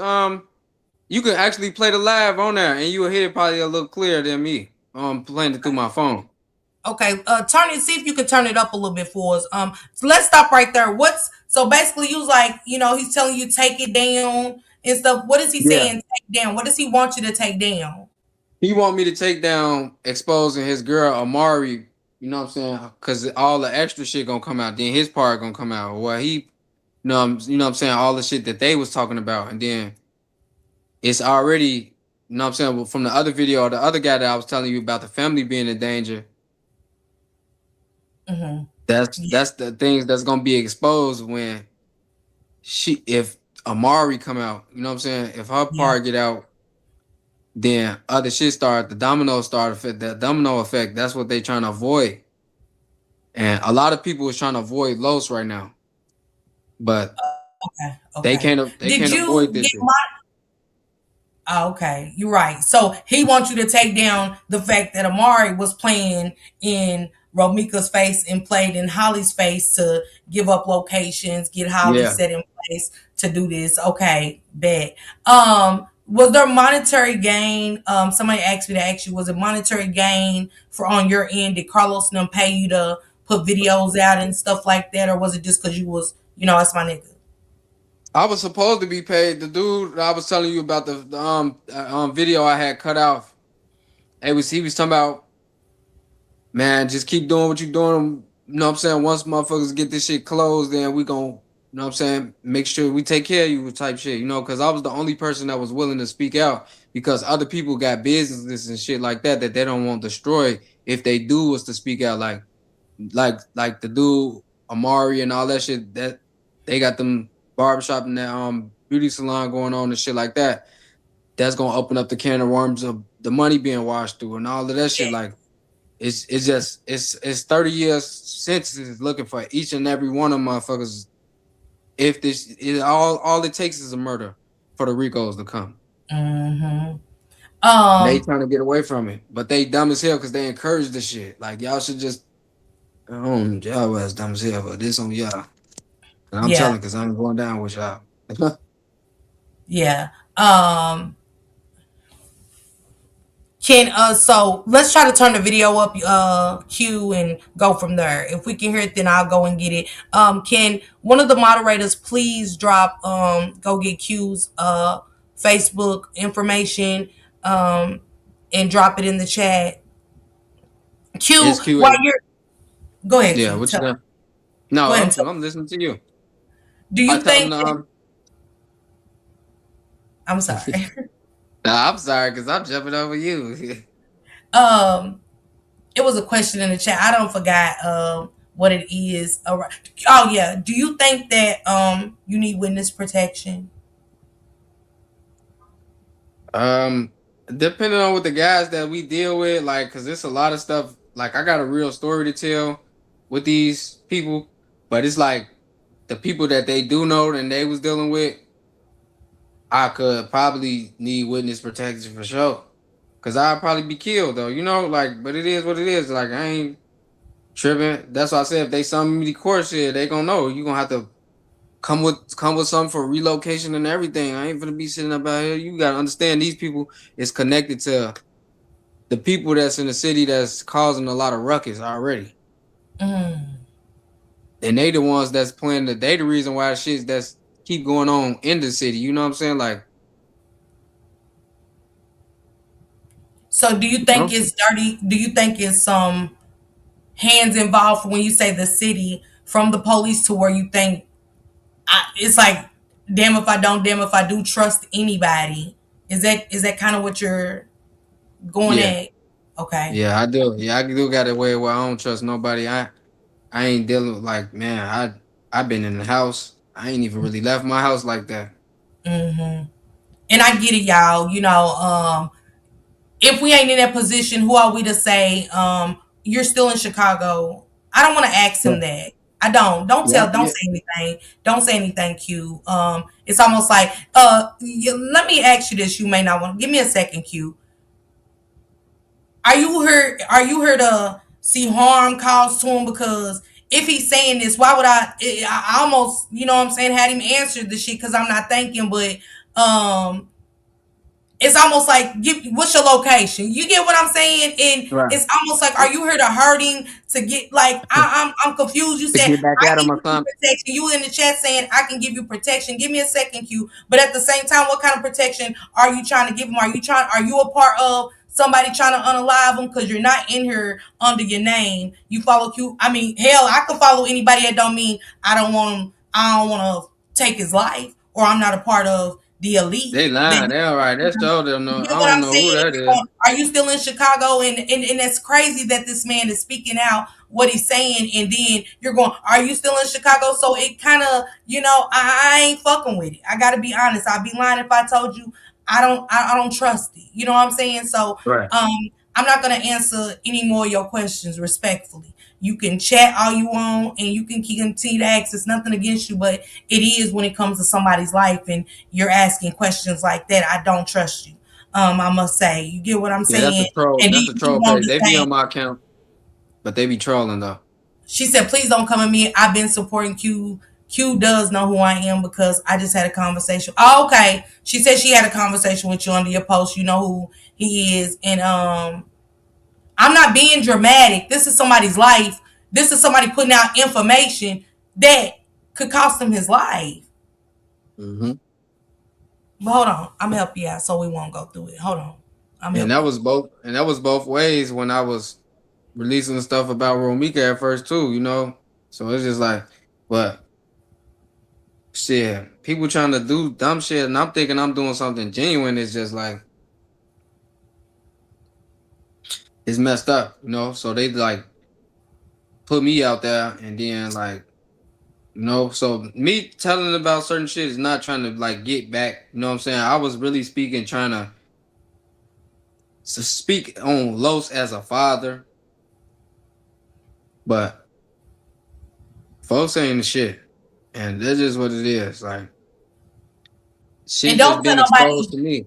you can actually play the live on there and you will hear it probably a little clearer than me. Playing it through my phone. Okay, turn it. See if you can turn it up a little bit for us. So let's stop right there. What's so basically? You was like, he's telling you take it down and stuff. What is he Yeah. saying? Take down. What does he want you to take down? He want me to take down exposing his girl Amari, you know what I'm saying? Cause all the extra shit gonna come out. Then his part gonna come out. Well, you know what I'm saying, all the shit that they was talking about, and then it's already, you know what I'm saying, well, from the other video, the other guy that I was telling you about the family being in danger. Mm-hmm. That's the things that's gonna be exposed when if Amari come out, you know what I'm saying? If her Yeah. part get out, then other shit start, the domino effect, that's what they trying to avoid. And a lot of people is trying to avoid Los right now, but Okay. they Okay. can't Did avoid you this get shit. Oh, okay, you're right. So he wants you to take down the fact that Amari was playing in Romeca's face and played in Holly's face to give up locations, get Holly Yeah. set in place to do this. Okay, bet. Was there monetary gain? Somebody asked me to ask you, was it monetary gain for on your end? Did Carlos and them pay you to put videos out and stuff like that, or was it just because you was, that's my nigga? I was supposed to be paid. The dude I was telling you about the video I had cut off. He was talking about, man, just keep doing what you're doing. You know what I'm saying? Once motherfuckers get this shit closed, then we gon' you know what I'm saying, make sure we take care of you type shit, because I was the only person that was willing to speak out because other people got businesses and shit like that they don't want destroyed if they do was to speak out like the dude Amari and all that shit that they got them barbershop and that beauty salon going on and shit like that. That's gonna open up the can of worms of the money being washed through and all of that shit. Like it's 30 years sentences looking for each and every one of motherfuckers. If all it takes is a murder for the Ricos to come. Mm-hmm. They Um, trying to get away from it, but they dumb as hell because they encourage the shit. Like y'all should just, y'all was dumb as hell, but this on y'all. And I'm yeah, telling because I'm going down with y'all. yeah. Can so let's try to turn the video up, Q, and go from there. If we can hear it, then I'll go and get it. Can one of the moderators please drop go get Q's Facebook information and drop it in the chat. Q, It's Q. while you're go ahead, Yeah, Q. what you Tell got? No, Go ahead I'm and tell. I'm listening to you. Do I you tell them, think that, I'm sorry. nah, I'm sorry because I'm jumping over you. um it was a question in the chat. I don't forgot what it is. Oh yeah. Do you think that you need witness protection? um, Depending on what the guys that we deal with, like, cause it's a lot of stuff. Like, I got a real story to tell with these people, but it's like the people that they do know and they was dealing with, I could probably need witness protection for sure. Cause I'd probably be killed though, like, but it is what it is. Like, I ain't tripping. That's why I said if they summon me to court shit, they gonna know. You gonna have to come with something for relocation and everything. I ain't gonna be sitting up out here. You gotta understand these people is connected to the people that's in the city that's causing a lot of ruckus already. Mm. And they the ones that's playing they the reason why shit that's keep going on in the city. You know what I'm saying? Like, So do you you think know? it's dirty? Do you think it's some hands involved when you say the city from the police to where you think it's like, damn if I don't, damn if I do trust anybody? Is that kind of what you're going Yeah. at? Okay. Yeah, I do. Yeah, I do got a way where I don't trust nobody. I ain't dealing with like, man, I've been in the house. I ain't even really left my house like that. Hmm. And I get it, y'all. If we ain't in that position, who are we to say, you're still in Chicago? I don't want to ask Yeah. him that. I don't. Don't Yeah. tell. Don't Yeah. say anything. Don't say anything, Q. It's almost like, let me ask you this. You may not want. Give me a second, Q. Are you here? Are you here to see harm caused to him? Because if he's saying this, why would I almost, what I'm saying, had him answer the shit because I'm not thinking, but um it's almost like, what's your location? You get what I'm saying? And Right. it's almost like, are you here to hurting to get like, I'm confused. You To said get back I at can him or give you something. protection. You in the chat saying I can give you protection. Give me a second, Q. But at the same time, what kind of protection are you trying to give him? Are you a part of somebody trying to unalive him? Because you're not in here under your name. You follow Q. I mean, hell, I could follow anybody. That don't mean I don't want him. I don't want to take his life, or I'm not a part of the elite. They lying. They all right. That's told them. You No, get I what don't I'm know who saying? that is. Are you still in Chicago? And that's crazy that this man is speaking out what he's saying, and then you're going, are you still in Chicago? So it kind of, I ain't fucking with it. I got to be honest. I'd be lying if I told you I don't trust it. You know what I'm saying? So Right. um, I'm not gonna answer any more of your questions respectfully. You can chat all you want, and you can continue to ask. It's nothing against you, but it is when it comes to somebody's life, and you're asking questions like that. I don't trust you. I must say, you get what I'm Yeah, that's saying. a troll. And That's a he troll won't page. the They be same. on my account, but they be trolling though. She said, "Please don't come at me. I've been supporting Q. Q does know who I am because I just had a conversation." Oh, okay. She said she had a conversation with you under your post. You know who he is, and I'm not being dramatic. This is somebody's life. This is somebody putting out information that could cost him his life. Hmm. But hold on, I'm gonna help you out so we won't go through it. Hold on, I'm gonna And help that you. was both. And that was both ways when I was releasing the stuff about Romeca at first too. So it's just like, but shit, people trying to do dumb shit, and I'm thinking I'm doing something genuine. It's just like it's messed up. So they like put me out there, and then like so me telling about certain shit is not trying to like get back. You know what I'm saying? I was really speaking, trying to speak on Los as a father, but folks ain't the shit, and that's just what it is. Like And shit just don't tell being nobody. exposed to me.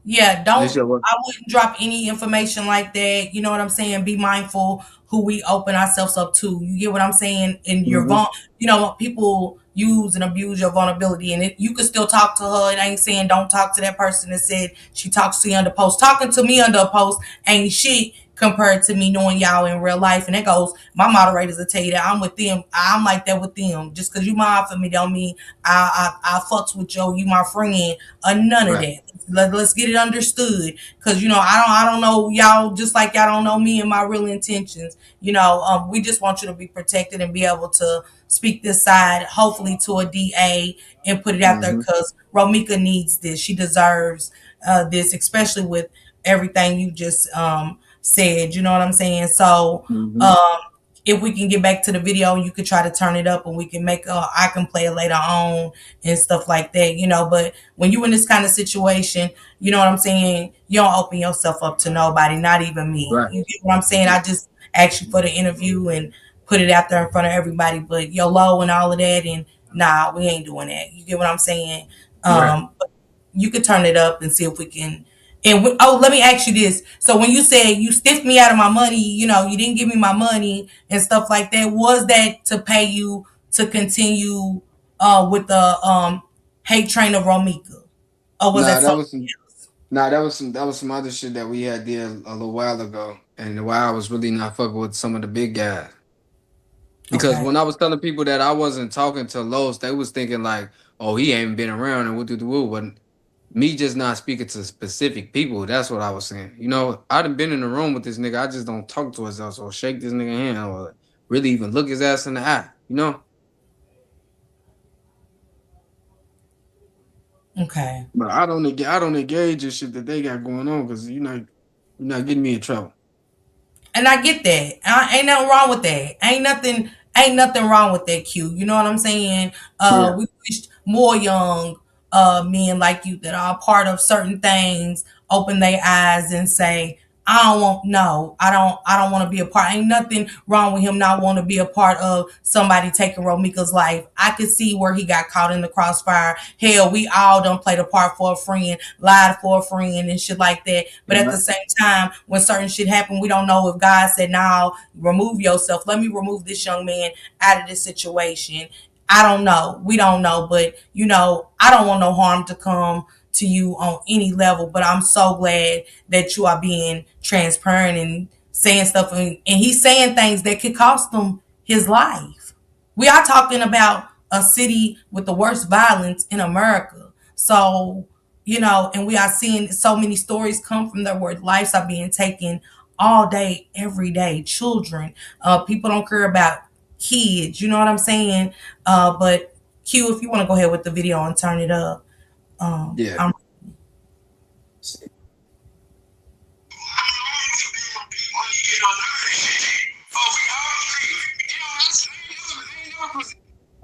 Yeah, This don't. your what? I wouldn't drop any information like that. You know what I'm saying? Be mindful who we open ourselves up to. You get what I'm saying? And your Hmm. people use and abuse your vulnerability, and you could still talk to her. It ain't saying don't talk to that person that said she talks to you under post. Talking to me under a post ain't shit compared to me knowing y'all in real life. And it goes, my moderators will tell you that I'm with them. I'm like that with them. Just because you mod for me don't mean I fucks with you my friend, or none of Right. that. Let's get it understood, because I don't know y'all, just like y'all don't know me and my real intentions. We just want you to be protected and be able to speak this side, hopefully to a DA, and put it out there Mm-hmm. because Romeca needs this. She deserves this, especially with everything you just said. You know what I'm saying? So Mm-hmm. um, if we can get back to the video, you could try to turn it up and we can make I can play it later on and stuff like that, you know. But when you in this kind of situation, you know what I'm saying, you don't open yourself up to nobody, not even me. Right. You get what I'm saying? I just asked you for the interview and put it out there in front of everybody, but YOLO and all of that, and nah, we ain't doing that. You get what I'm saying? Right. But you could turn it up and see if we can. And oh, let me ask you this. So when you said you stiffed me out of my money, you know, you didn't give me my money and stuff like that, was that to pay you to continue with the hate train of Romeca? Or was Nah, that that something was some. else? Nah, that was some other shit that we had did a little while ago, and why I was really not fucking with some of the big guys. Because Okay. when I was telling people that I wasn't talking to Los, they was thinking like, "Oh, he ain't been around and what do the woo." But me just not speaking to specific people, that's what I was saying. You know, I done been in the room with this nigga. I just don't talk to his ass or shake this nigga hand or really even look his ass in the eye. You know. Okay. But I don't engage in shit that they got going on because you're not getting me in trouble. And I get that. Ain't nothing wrong with that. Ain't nothing wrong with that, Q. You know what I'm saying? Yeah. We wish more young men like you that are a part of certain things open their eyes and say, I don't want no, I don't want to be a part. Ain't nothing wrong with him not want to be a part of somebody taking Romeca's life. I could see where he got caught in the crossfire. Hell, we all done played a part for a friend, lied for a friend and shit like that. But at the Right. same time, when certain shit happen, we don't know if God said, now remove yourself. Let me remove this young man out of this situation. I don't know. We don't know. But, you know, I don't want no harm to come to you on any level. But I'm so glad that you are being transparent and saying stuff. And he's saying things that could cost him his life. We are talking about a city with the worst violence in America. So, you know, and we are seeing so many stories come from there where lives are being taken all day, every day. Children, people don't care about kids. You know what I'm saying? But Q, if you want to go ahead with the video and turn it up, Yeah. I'm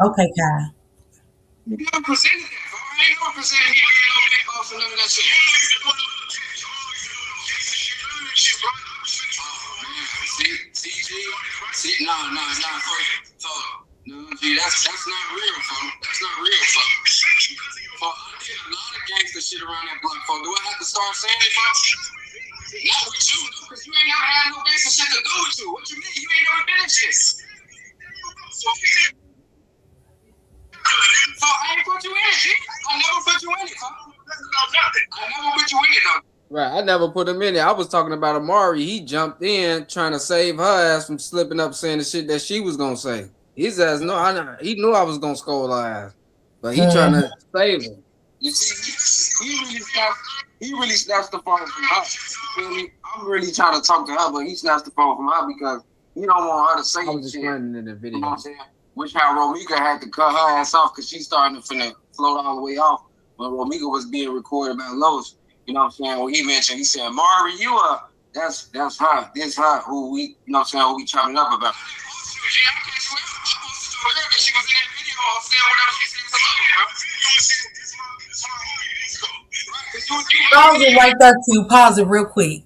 okay, Kai. You never presented that, bro. I ain't never presented me being no big boss or none of that shit. See, so, no, G, that's not real, folks. That's not real, folks. I did a lot of gangster shit around that block, folks. Do I have to start saying it, folks? Not with you, because you ain't never had no gangster shit to do with you. What you mean? You ain't never been in shit. So I ain't put you in it, G. I never put you in it, folks. I never put you in it, though. Right, I never put him in there. I was talking about Amari. He jumped in trying to save her ass from slipping up saying the shit that she was gonna say. His ass, no, he knew I was gonna scold her ass, but he trying to save her. You see, he really snatched the phone from her. You feel me? I'm really trying to talk to her, but he snatched the phone from her because he don't want her to say. I was explaining in the video. You know what I'm saying? Which how Romeca had to cut her ass off because she started to finna float all the way off when Romeca was being recorded by Lowe's. You know what I'm saying? When he mentioned, he said, Mari, you are, that's her. This her who we, you know what I'm saying, who we chopping up about. Pause it right there, Q. Pause it real quick.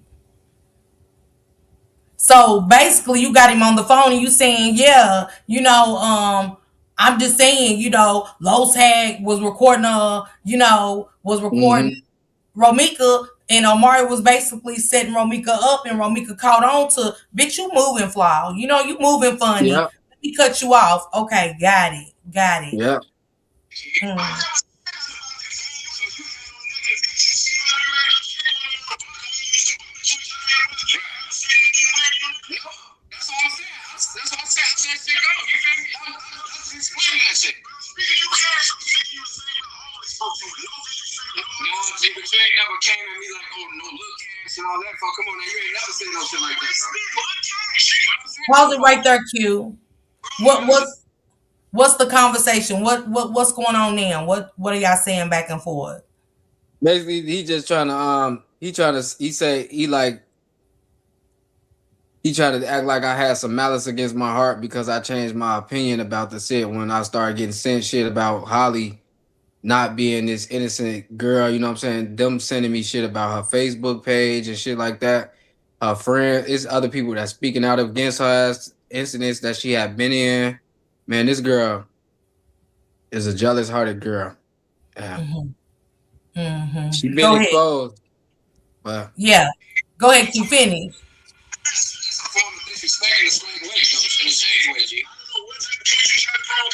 So basically, you got him on the phone and you saying, yeah, you know, I'm just saying, you know, Los Hag was recording, was recording Mm-hmm. Romeca, and Omari was basically setting Romeca up, and Romeca caught on to, bitch, you moving flaw. You know, you moving funny. Yeah, Let me cut you off. Okay, got it. Got it. yeah. Mm. That's all I'm saying. That's what I said. I said shit go. You feel me? I'm just explaining that shit. No, G, but you ain't never came at me like, oh, no, look, cash and all that. Fuck, come on now. You ain't never said no shit like that, bro. Pause it right there, Q. What What's the conversation? What's going on now? What are y'all saying back and forth? Basically, he just trying to he say he like he tried to act like I had some malice against my heart because I changed my opinion about the shit when I started getting sent shit about Holly not being this innocent girl, you know what I'm saying? Them sending me shit about her Facebook page and shit like that. Her friend, it's other people that's speaking out against her as incidents that she had been in. Man, this girl is a jealous hearted girl. Yeah. She been Go ahead. exposed, but Yeah. Go ahead, keep finish. That's a form of disrespect in the same way, though. In the same way, G. I don't know what type of tweet you try to provoke,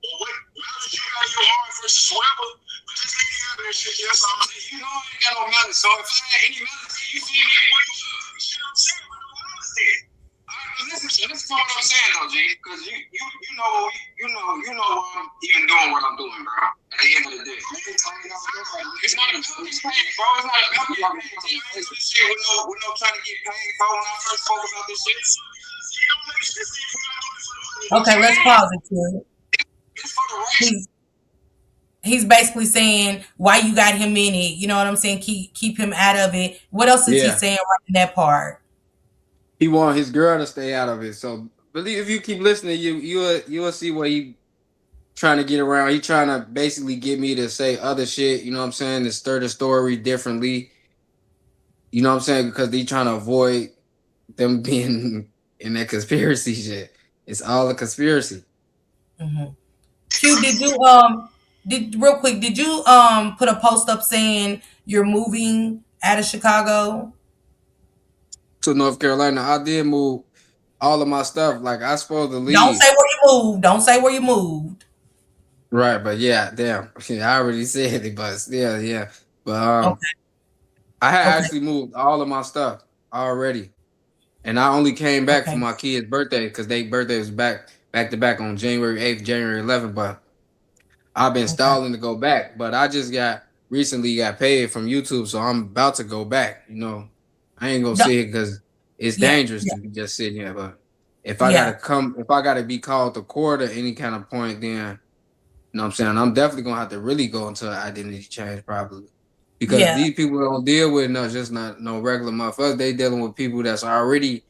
or what malice you got in your heart versus whoever. But just leave me out of that shit. That's all I'm saying. You know I ain't got no malice. So if I had any malice, you see me, what you up? You see what I'm saying? What no malice there. All right, but listen to what I'm saying though, G. Because you know why I'm even doing what I'm doing, bro. At the end of the day, it's not about getting paid, bro. It's not about getting paid. I ain't do this shit with no trying to get paid, bro. When I first spoke about this shit, Okay, let's pause it, too. it's for the race. He's basically saying why you got him in it. You know what I'm saying? Keep him out of it. What else is he yeah, saying right in that part? he want his girl to stay out of it. So believe if you keep listening, you'll see what he trying to get around. He trying to basically get me to say other shit, you know what I'm saying, to stir the story differently. You know what I'm saying? Because they trying to avoid them being in that conspiracy shit. It's all a conspiracy. Q, did real quick, did you put a post up saying you're moving out of Chicago? To North Carolina, I did move all of my stuff. Like I supposed to Don't leave. say where you moved. Don't say where you moved. Right, but yeah, damn. I already said it, but yeah, yeah. But Okay. I had Okay. actually moved all of my stuff already. And I only came back for Okay. my kid's birthday because their birthday was back to back on January 8th, January 11th. But I've been Okay. stalling to go back. But I just got recently got paid from YouTube, so I'm about to go back. You know, I ain't gonna Don't- sit here because it's yeah. dangerous Yeah. to be just sitting here. But Yeah. if I gotta be called to court at any kind of point, then you know what I'm saying? I'm definitely gonna have to really go into an identity change probably. Because Yeah. these people don't deal with not no regular motherfuckers. They dealing with people that's already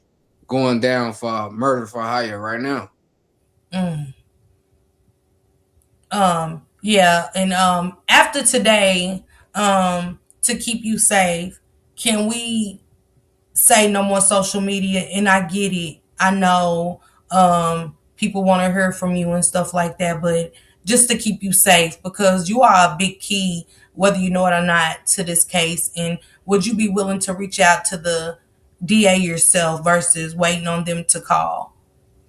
going down for murder for hire right now. Mm. Yeah, and after today, to keep you safe, can we say no more social media? And I get it. I know people want to hear from you and stuff like that, but just to keep you safe because you are a big key, whether you know it or not, to this case. And would you be willing to reach out to the DA yourself versus waiting on them to call?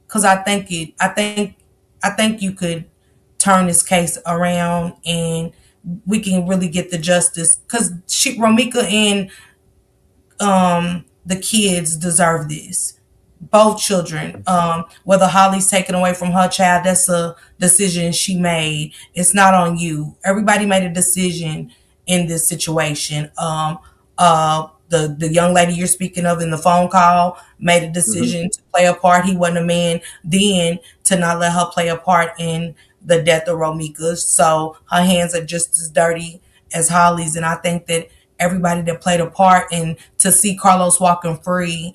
Because I think you could turn this case around and we can really get the justice because Romeca and the kids deserve this. Both children. Whether Holly's taken away from her child, that's a decision she made. It's not on you. Everybody made a decision in this situation. The young lady you're speaking of in the phone call made a Mhm. decision to play a part. He wasn't a man then to not let her play a part in the death of Romeca. So her hands are just as dirty as Holly's, and I think that everybody that played a part and to see Carlos walking free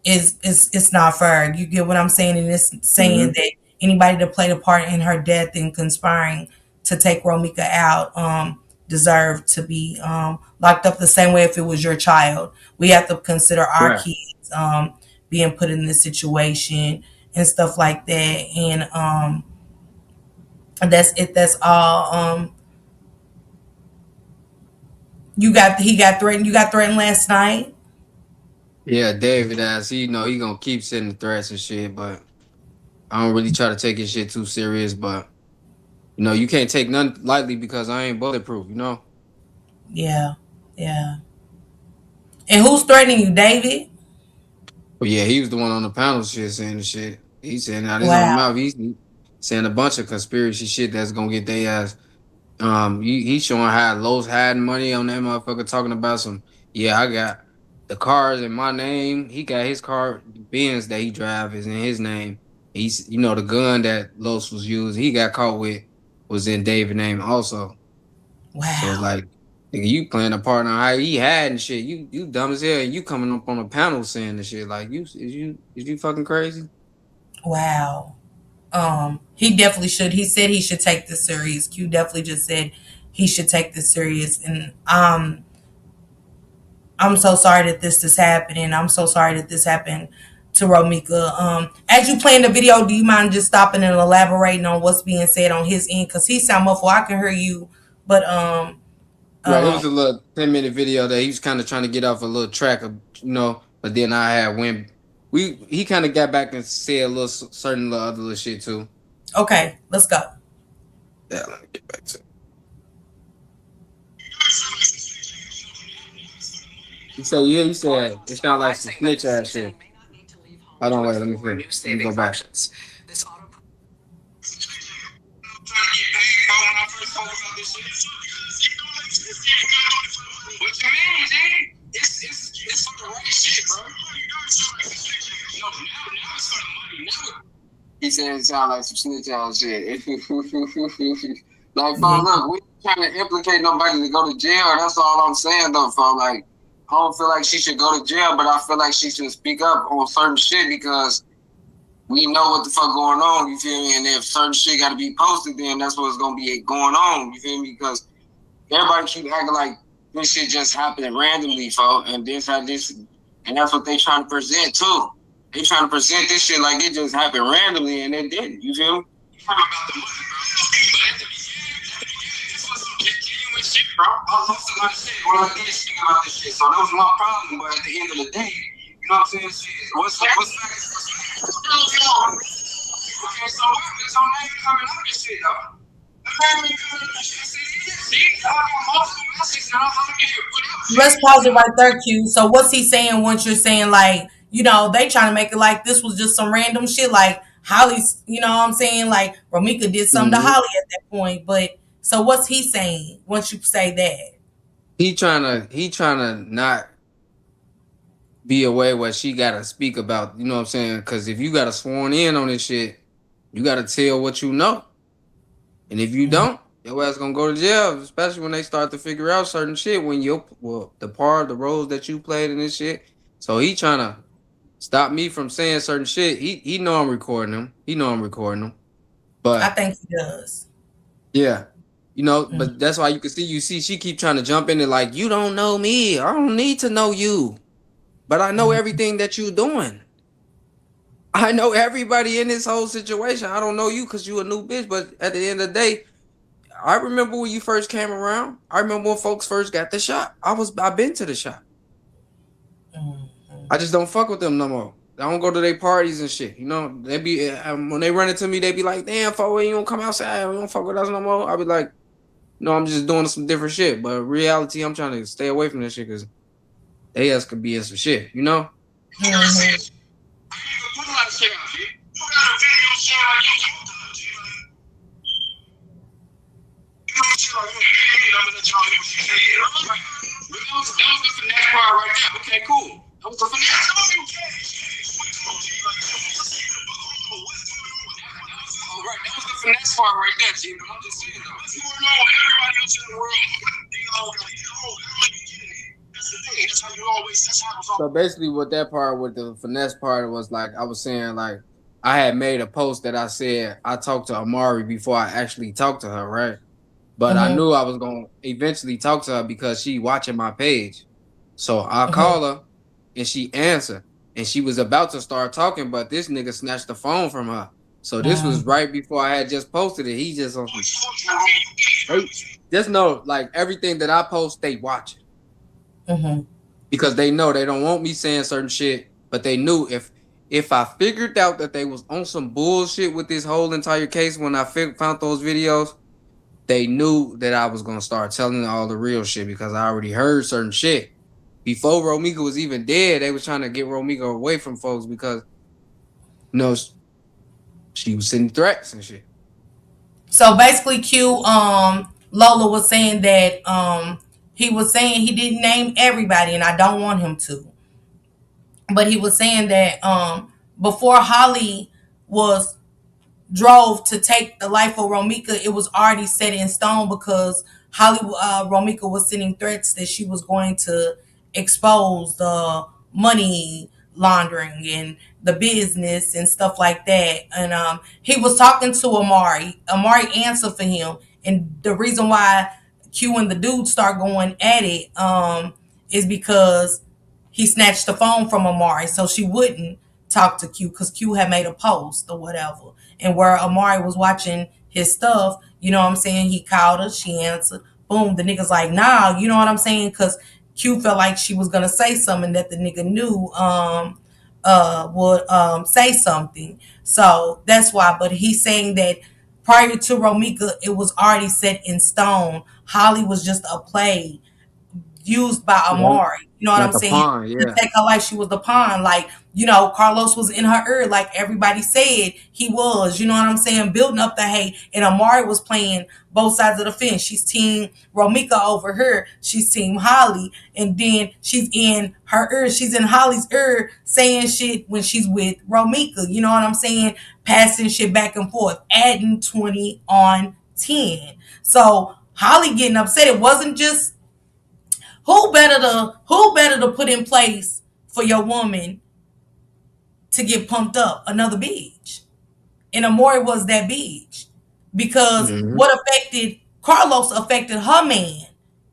is it's not fair. You get what I'm saying? And it's saying Mhm. that anybody that played a part in her death and conspiring to take Romeca out deserve to be locked up the same way if it was your child. We have to consider our Right. kids being put in this situation and stuff like that. And that's it. That's all. He got threatened. You got threatened last night. Yeah, David ass, he know he gonna keep sending threats and shit, but I don't really try to take his shit too serious, but you can't take none lightly because I ain't bulletproof, you know? Yeah, yeah. And who's threatening you, David? But yeah, he was the one on the panel shit saying the shit. He saying out his own Wow. mouth, he's saying a bunch of conspiracy shit that's gonna get their ass. He showing how Lowe's hiding money on that motherfucker, talking about some. Yeah, I got the cars in my name. He got his car, the Benz that he drive is in his name. He's the gun that Los was using, he got caught with was in David name also. So it's Wow. like, nigga, you playing a part on how he had and shit. You dumb as hell. And you coming up on a panel saying this shit. Like, is you fucking crazy? Wow. He definitely should. He said he should take this serious. Q definitely just said he should take this serious. And I'm so sorry that this is happening. I'm so sorry that this happened to Romeca. As you play in the video, do you mind just stopping and elaborating on what's being said on his end? Cause he sound muffled. I can hear you, but Right. It was um, a little 10-minute video that he was kind of trying to get off a little track of. But then I had when he kind of got back and said a little certain little other little shit too. okay, let's go. Yeah, let me get back to it. You said it sounds like some snitch ass shit. Hold on, wait, let me see. Let me go back. What you mean, G? It's for the right shit, bro. No, now it's for the money. Now he said it sound like some snitch ass shit. Like, Yeah, look, we ain't trying to implicate nobody to go to jail. That's all I'm saying, though, fam. Like, I don't feel like she should go to jail, but I feel like she should speak up on certain shit because we know what the fuck going on, you feel me? And if certain shit got to be posted, then that's what's going to be going on, you feel me? Because everybody keep acting like this shit just happening randomly, folks, and and that's what they trying to present too. They trying to present this shit like it just happened randomly, and it didn't. You feel me? You talking about the money, bro? But at the beginning, this was some genuine shit, bro. I love somebody shit when I did speak about this shit, so that was my problem. But at the end of the day, you know what I'm saying? Shit, what's facts? Okay, so what? So now you coming out this shit though. let's pause it right there, Q. So what's he saying once you're saying like, they trying to make it like this was just some random shit like Holly's, what I'm saying? Like Romeca did something to Mm-hmm. Holly at that point. But so what's he saying once you say that? He trying to not be away where she gotta speak about, you know what I'm saying? Because if you got a sworn in on this shit, you gotta tell what you know. And if you Mhm. don't, your ass gonna go to jail, especially when they start to figure out certain shit when the roles that you played in this shit. So he trying to stop me from saying certain shit. He know I'm recording him. He know I'm recording him. I But think he does. yeah, Mhm. but that's why you see she keep trying to jump in it like you don't know me. I don't need to know you. But I know Mhm. everything that you doing. I know everybody in this whole situation. I don't know you because you a new bitch. But at the end of the day, I remember when you first came around. I remember when folks first got the shot. I've been to the shot. Mhm. I just don't fuck with them no more. I don't go to their parties and shit. They be when they run into me, they be like, "Damn, fuck, you don't come outside. You don't fuck with us no more." I be like, "No, I'm just doing some different shit." But in reality, I'm trying to stay away from this shit because they ass could be in some shit. You know? Mhm. Put a lot of shit out, G. You got a video showing like you talked to her, G. You know what you like? I'm gonna let y'all hear what she said. Right. That was the finesse part right there. Okay, cool. That was the finesse. All right, that was the finesse part right there, G. But I'm just saying though. What's going on with everybody else in the world? That's the thing. That's how you always. That's how it was So always. basically, what that part with the finesse part was like, I was saying like I had made a post that I said I talked to Amari before I actually talked to her, right? But I Mhm. knew I was gonna eventually talk to her because she watching my page. So I Mhm. call her and she answered. And she was about to start talking, but this nigga snatched the phone from her. So this was Mhm. right before I had just posted it. He just on some hey, just know like everything that I post, they watching. Mhm. Because they know they don't want me saying certain shit, but they knew if I figured out that they was on some bullshit with this whole entire case when I found those videos, they knew that I was gonna start telling all the real shit because I already heard certain shit. Before Romeca was even dead, they was trying to get Romeca away from folks because you know she was sending threats and shit. So basically, Q, Lola was saying that he was saying he didn't name everybody, and I don't want him to. But he was saying that before Holly was drove to take the life of Romeca, it was already set in stone because Hollywood Romeca was sending threats that she was going to expose the money laundering and the business and stuff like that. And he was talking to Amari. Amari answered for him, and the reason why Q and the dude start going at it is because he snatched the phone from Amari so she wouldn't talk to Q because Q had made a post or whatever. And where Amari was watching his stuff, you know what I'm saying? He called her, she answered. Boom, the nigga's like, nah, you know what I'm saying? Because Q felt like she was gonna say something that the nigga knew would say something. So that's why. But he's saying that prior to Romeca, it was already set in stone. Holly was just a play used by Yeah. Amari. You know what I'm Like a saying? pawn, To yeah. take her like she was the pawn. Like, you know, Carlos was in her ear, like everybody said he was. You know what I'm saying? Building up the hate. And Amari was playing both sides of the fence. She's team Romeca over her. She's team Holly. And then she's in her ear. She's in Holly's ear saying shit when she's with Romeca. You know what I'm saying? Passing shit back and forth. Adding 20 on 10. So Holly getting upset. It wasn't just who better to put in place for your woman to get pumped up? Another bitch. And Amore was that bitch. Because Hmm. what affected Carlos affected her man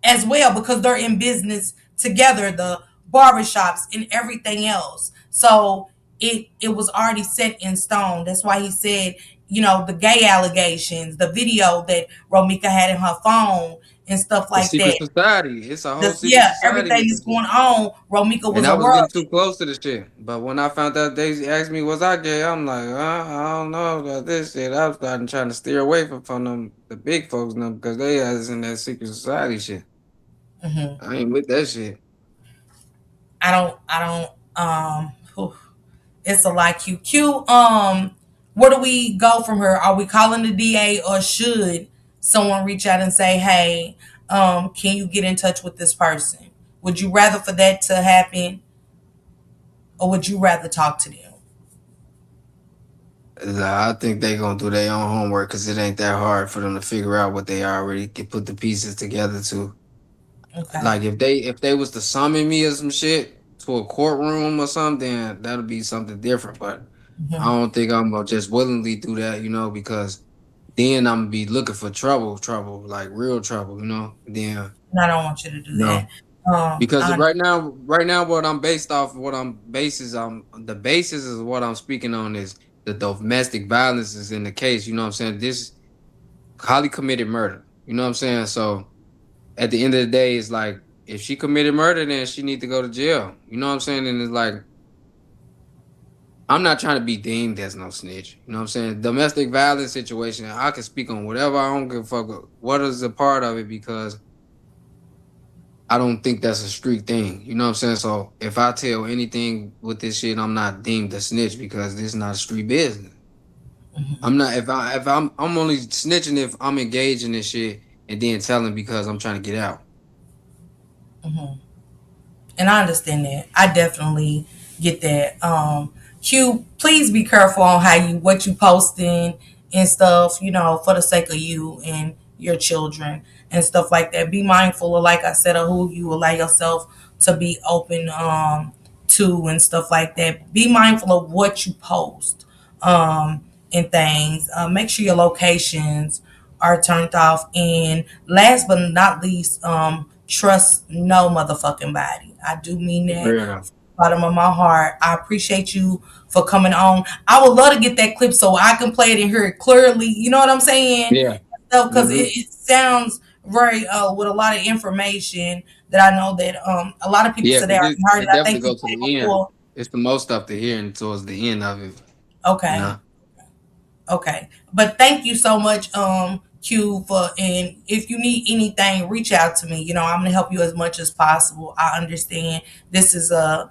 as well because they're in business together, the barbershops and everything else. So it was already set in stone. That's why he said, you know, the gay allegations, the video that Romeca had in her phone and stuff The like secret that. society. It's a whole This, secret yeah, society everything with that's this shit. going on, Romeca And was I was aware getting of too it. close to the shit. But when I found out they asked me was I gay, I'm like, I don't know about this shit. I was starting trying to steer away from them the big folks them because they is in that secret society shit. Hmm. I ain't with that shit. I don't. It's a lot. QQ. Where do we go from here? Are we calling the DA or should someone reach out and say, hey, can you get in touch with this person? Would you rather for that to happen or would you rather talk to them? Nah, I think they gonna do their own homework because it ain't that hard for them to figure out what they already can put the pieces together to. Okay. Like if they was to summon me or some shit to a courtroom or something, then that'll be something different. But I Hmm. don't think I'm gonna just willingly do that, because then I'm gonna be looking for trouble, like real trouble, Then And I don't want you to do that. no, because I right now, what I'm based off, what I'm basis, the basis is what I'm speaking on is the domestic violence is in the case. You know what I'm saying? This Holly committed murder. You know what I'm saying? So at the end of the day, it's like if she committed murder, then she need to go to jail. You know what I'm saying? And it's like I'm not trying to be deemed as no snitch. You know what I'm saying? Domestic violence situation, I can speak on whatever. I don't give a fuck what is a part of it because I don't think that's a street thing. You know what I'm saying? So if I tell anything with this shit, I'm not deemed a snitch because this is not a street business. I'm not if I'm only snitching if I'm engaged in this shit and then telling because I'm trying to get out. Mhm. And I understand that. I definitely get that. Q, please be careful on how you what you posting and stuff. You know, for the sake of you and your children and stuff like that. Be mindful of, like I said, of who you allow yourself to be open to and stuff like that. Be mindful of what you post and things. Make sure your locations are turned off. And last but not least, trust no motherfucking body. I do mean that Yeah. bottom of my heart. I appreciate you for coming on. I would love to get that clip so I can play it and hear it clearly. You know what I'm saying? Yeah. So, because Hmm. it sounds very with a lot of information that I know that a lot of people Yeah, said they because already heard it. it I definitely think you goes to played the end. before. It's the most stuff to hear and towards the end of it, you Okay. know. Okay. But thank you so much, Q, for and if you need anything, reach out to me. You know, I'm gonna help you as much as possible. I understand this is a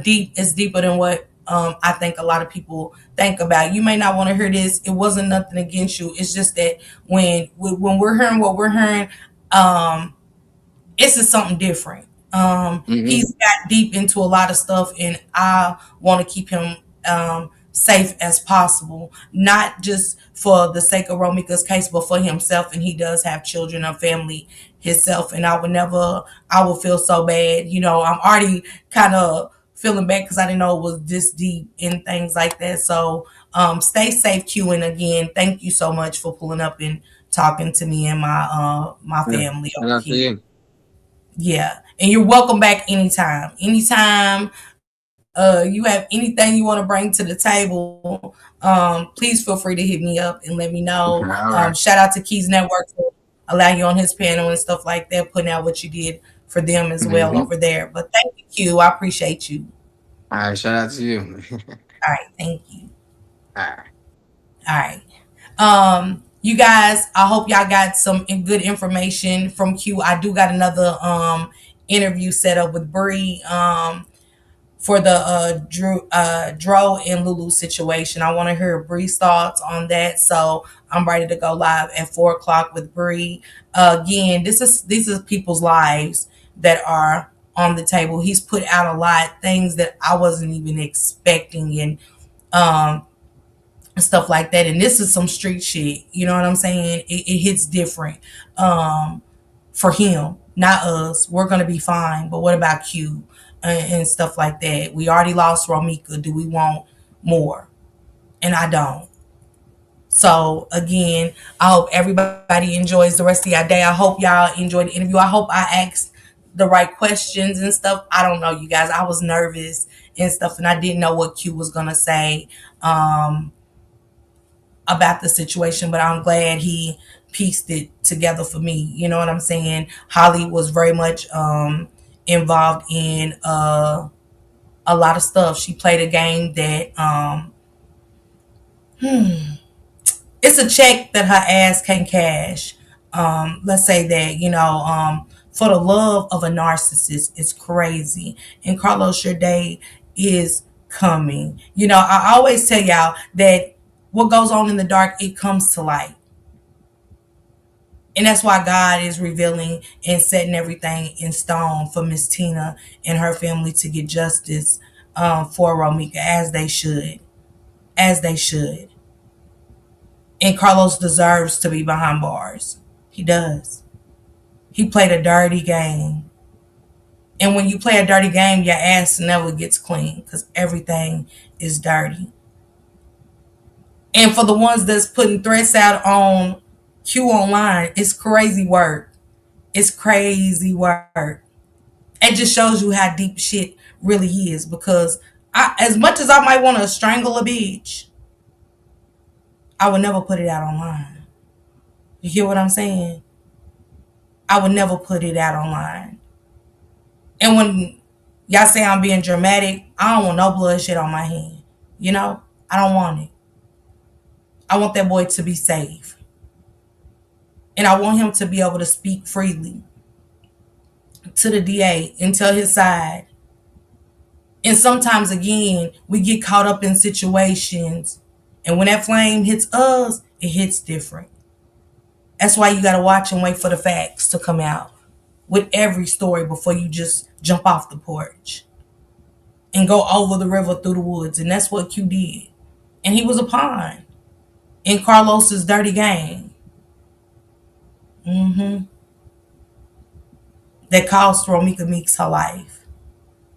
deep it's deeper than what I think a lot of people think about. You may not want to hear this. It wasn't nothing against you. It's just that when we're hearing what we're hearing, um it's just something different. Hmm. He's got deep into a lot of stuff, and I want to keep him safe as possible, not just for the sake of Romeca's case, but for himself. And he does have children and family himself. And I would feel so bad. I'm already kind of feeling bad because I didn't know it was this deep and things like that. So stay safe, Q. And again, thank you so much for pulling up and talking to me and my Yeah. family And over I here. see you. Yeah. And you're welcome back anytime. Anytime you have anything you want to bring to the table, please feel free to hit me up and let me know. All right. Shout out to Keys Network for allowing you on his panel and stuff like that, putting out what you did for them as well Mm-hmm. over there. But thank you, Q. I appreciate you. All right. Shout out to you. All right. Thank you. All right. All right. You guys, I hope y'all got some good information from Q. I do got another interview set up with Bree. For the Dro and Lulu situation. I want to hear Bree's thoughts on that. So I'm ready to go live at 4 o'clock with Bree. Again, these are people's lives that are on the table. He's put out a lot, things that I wasn't even expecting, and um, stuff like that. And this is some street shit. You know what I'm saying? It hits different. For him, not us. We're gonna be fine. But what about Q and stuff like that? We already lost Romeca. Do we want more? And I don't. So again, I hope everybody enjoys the rest of your day. I hope y'all enjoyed the interview. I hope I asked the right questions and stuff. I don't know, you guys. I was nervous and stuff, and I didn't know what Q was gonna say. About the situation, but I'm glad he pieced it together for me. You know what I'm saying? Holly was very much involved in a lot of stuff. She played a game that it's a check that her ass can cash. Let's say that, for the love of a narcissist, it's crazy. And Carlos, your day is coming. I always tell y'all that what goes on in the dark, it comes to light. And that's why God is revealing and setting everything in stone for Miss Tina and her family to get justice for Romeca, as they should. As they should. And Carlos deserves to be behind bars. He does. He played a dirty game. And when you play a dirty game, your ass never gets clean because everything is dirty. And for the ones that's putting threats out on Q online, it's crazy work. It's crazy work. It just shows you how deep shit really is, because as much as I might want to strangle a bitch, I would never put it out online. You hear what I'm saying? I would never put it out online. And when y'all say I'm being dramatic, I don't want no bloodshed on my hand. I don't want it. I want that boy to be safe. And I want him to be able to speak freely to the DA and tell his side. And sometimes, again, we get caught up in situations, and when that flame hits us, it hits different. That's why you got to watch and wait for the facts to come out with every story before you just jump off the porch and go over the river through the woods. And that's what Q did. And he was a pawn in Carlos's dirty game. That cost Romeca Meeks her life.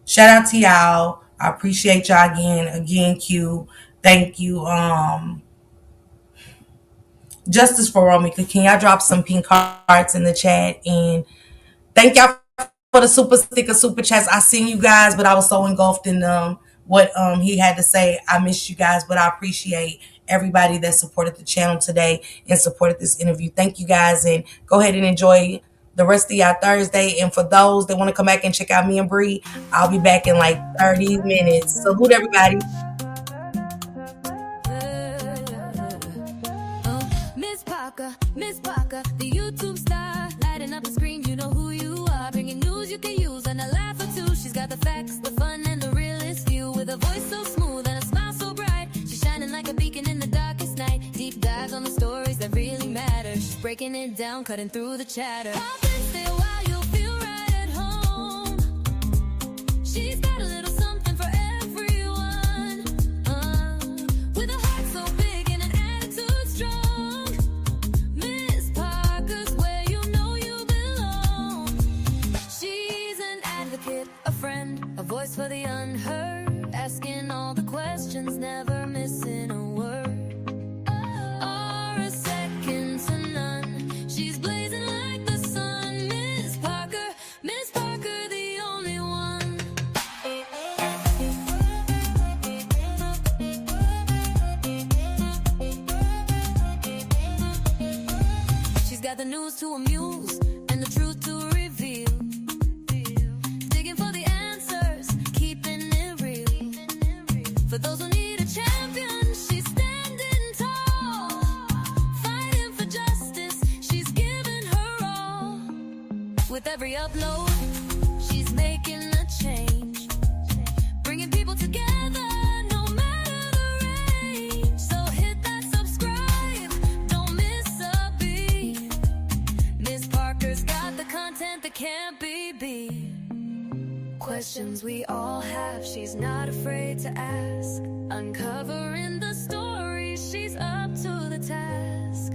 Shout out to y'all. I appreciate y'all again. Again, Q. Thank you. Justice for Romeca. Can y'all drop some pink hearts in the chat? And thank y'all for the super sticker, super chats. I seen you guys, but I was so engulfed in what he had to say. I missed you guys, but I appreciate everybody that supported the channel today and supported this interview. Thank you guys, and go ahead and enjoy the rest of y'all Thursday. And for those that want to come back and check out me and Bree, I'll be back in like 30 minutes. Salute everybody. Miss Parker, the YouTube star, lighting up the screen, you know who you are, bringing news you can use and a laugh or two. She's got the facts, the fun, and the realest view, with a voice so smooth and a smile so bright. She's shining like a beacon in the darkest night. Deep dives on the stories that really matter. She's breaking it down, cutting through the chatter. Pop and stay a while, you'll feel right at home. She's got a little something for everyone. voice for the unheard, asking all the questions, never missing a word. Or a second to none, she's blazing like the sun. Miss Parker, the only one. She's got the news to amuse and the truth to reveal. Digging for the answers, keeping it real. For those who need a champion, she's standing tall. Fighting for justice, she's giving her all. With every upload, she's making a change, bringing people together, no matter the range. So hit that subscribe, don't miss a beat. Miss Parker's got the content that can't be beat. Questions we all have, she's not afraid to ask. Uncovering the story, she's up to the task.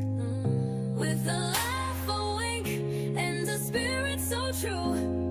With a laugh, a wink, and a spirit so true.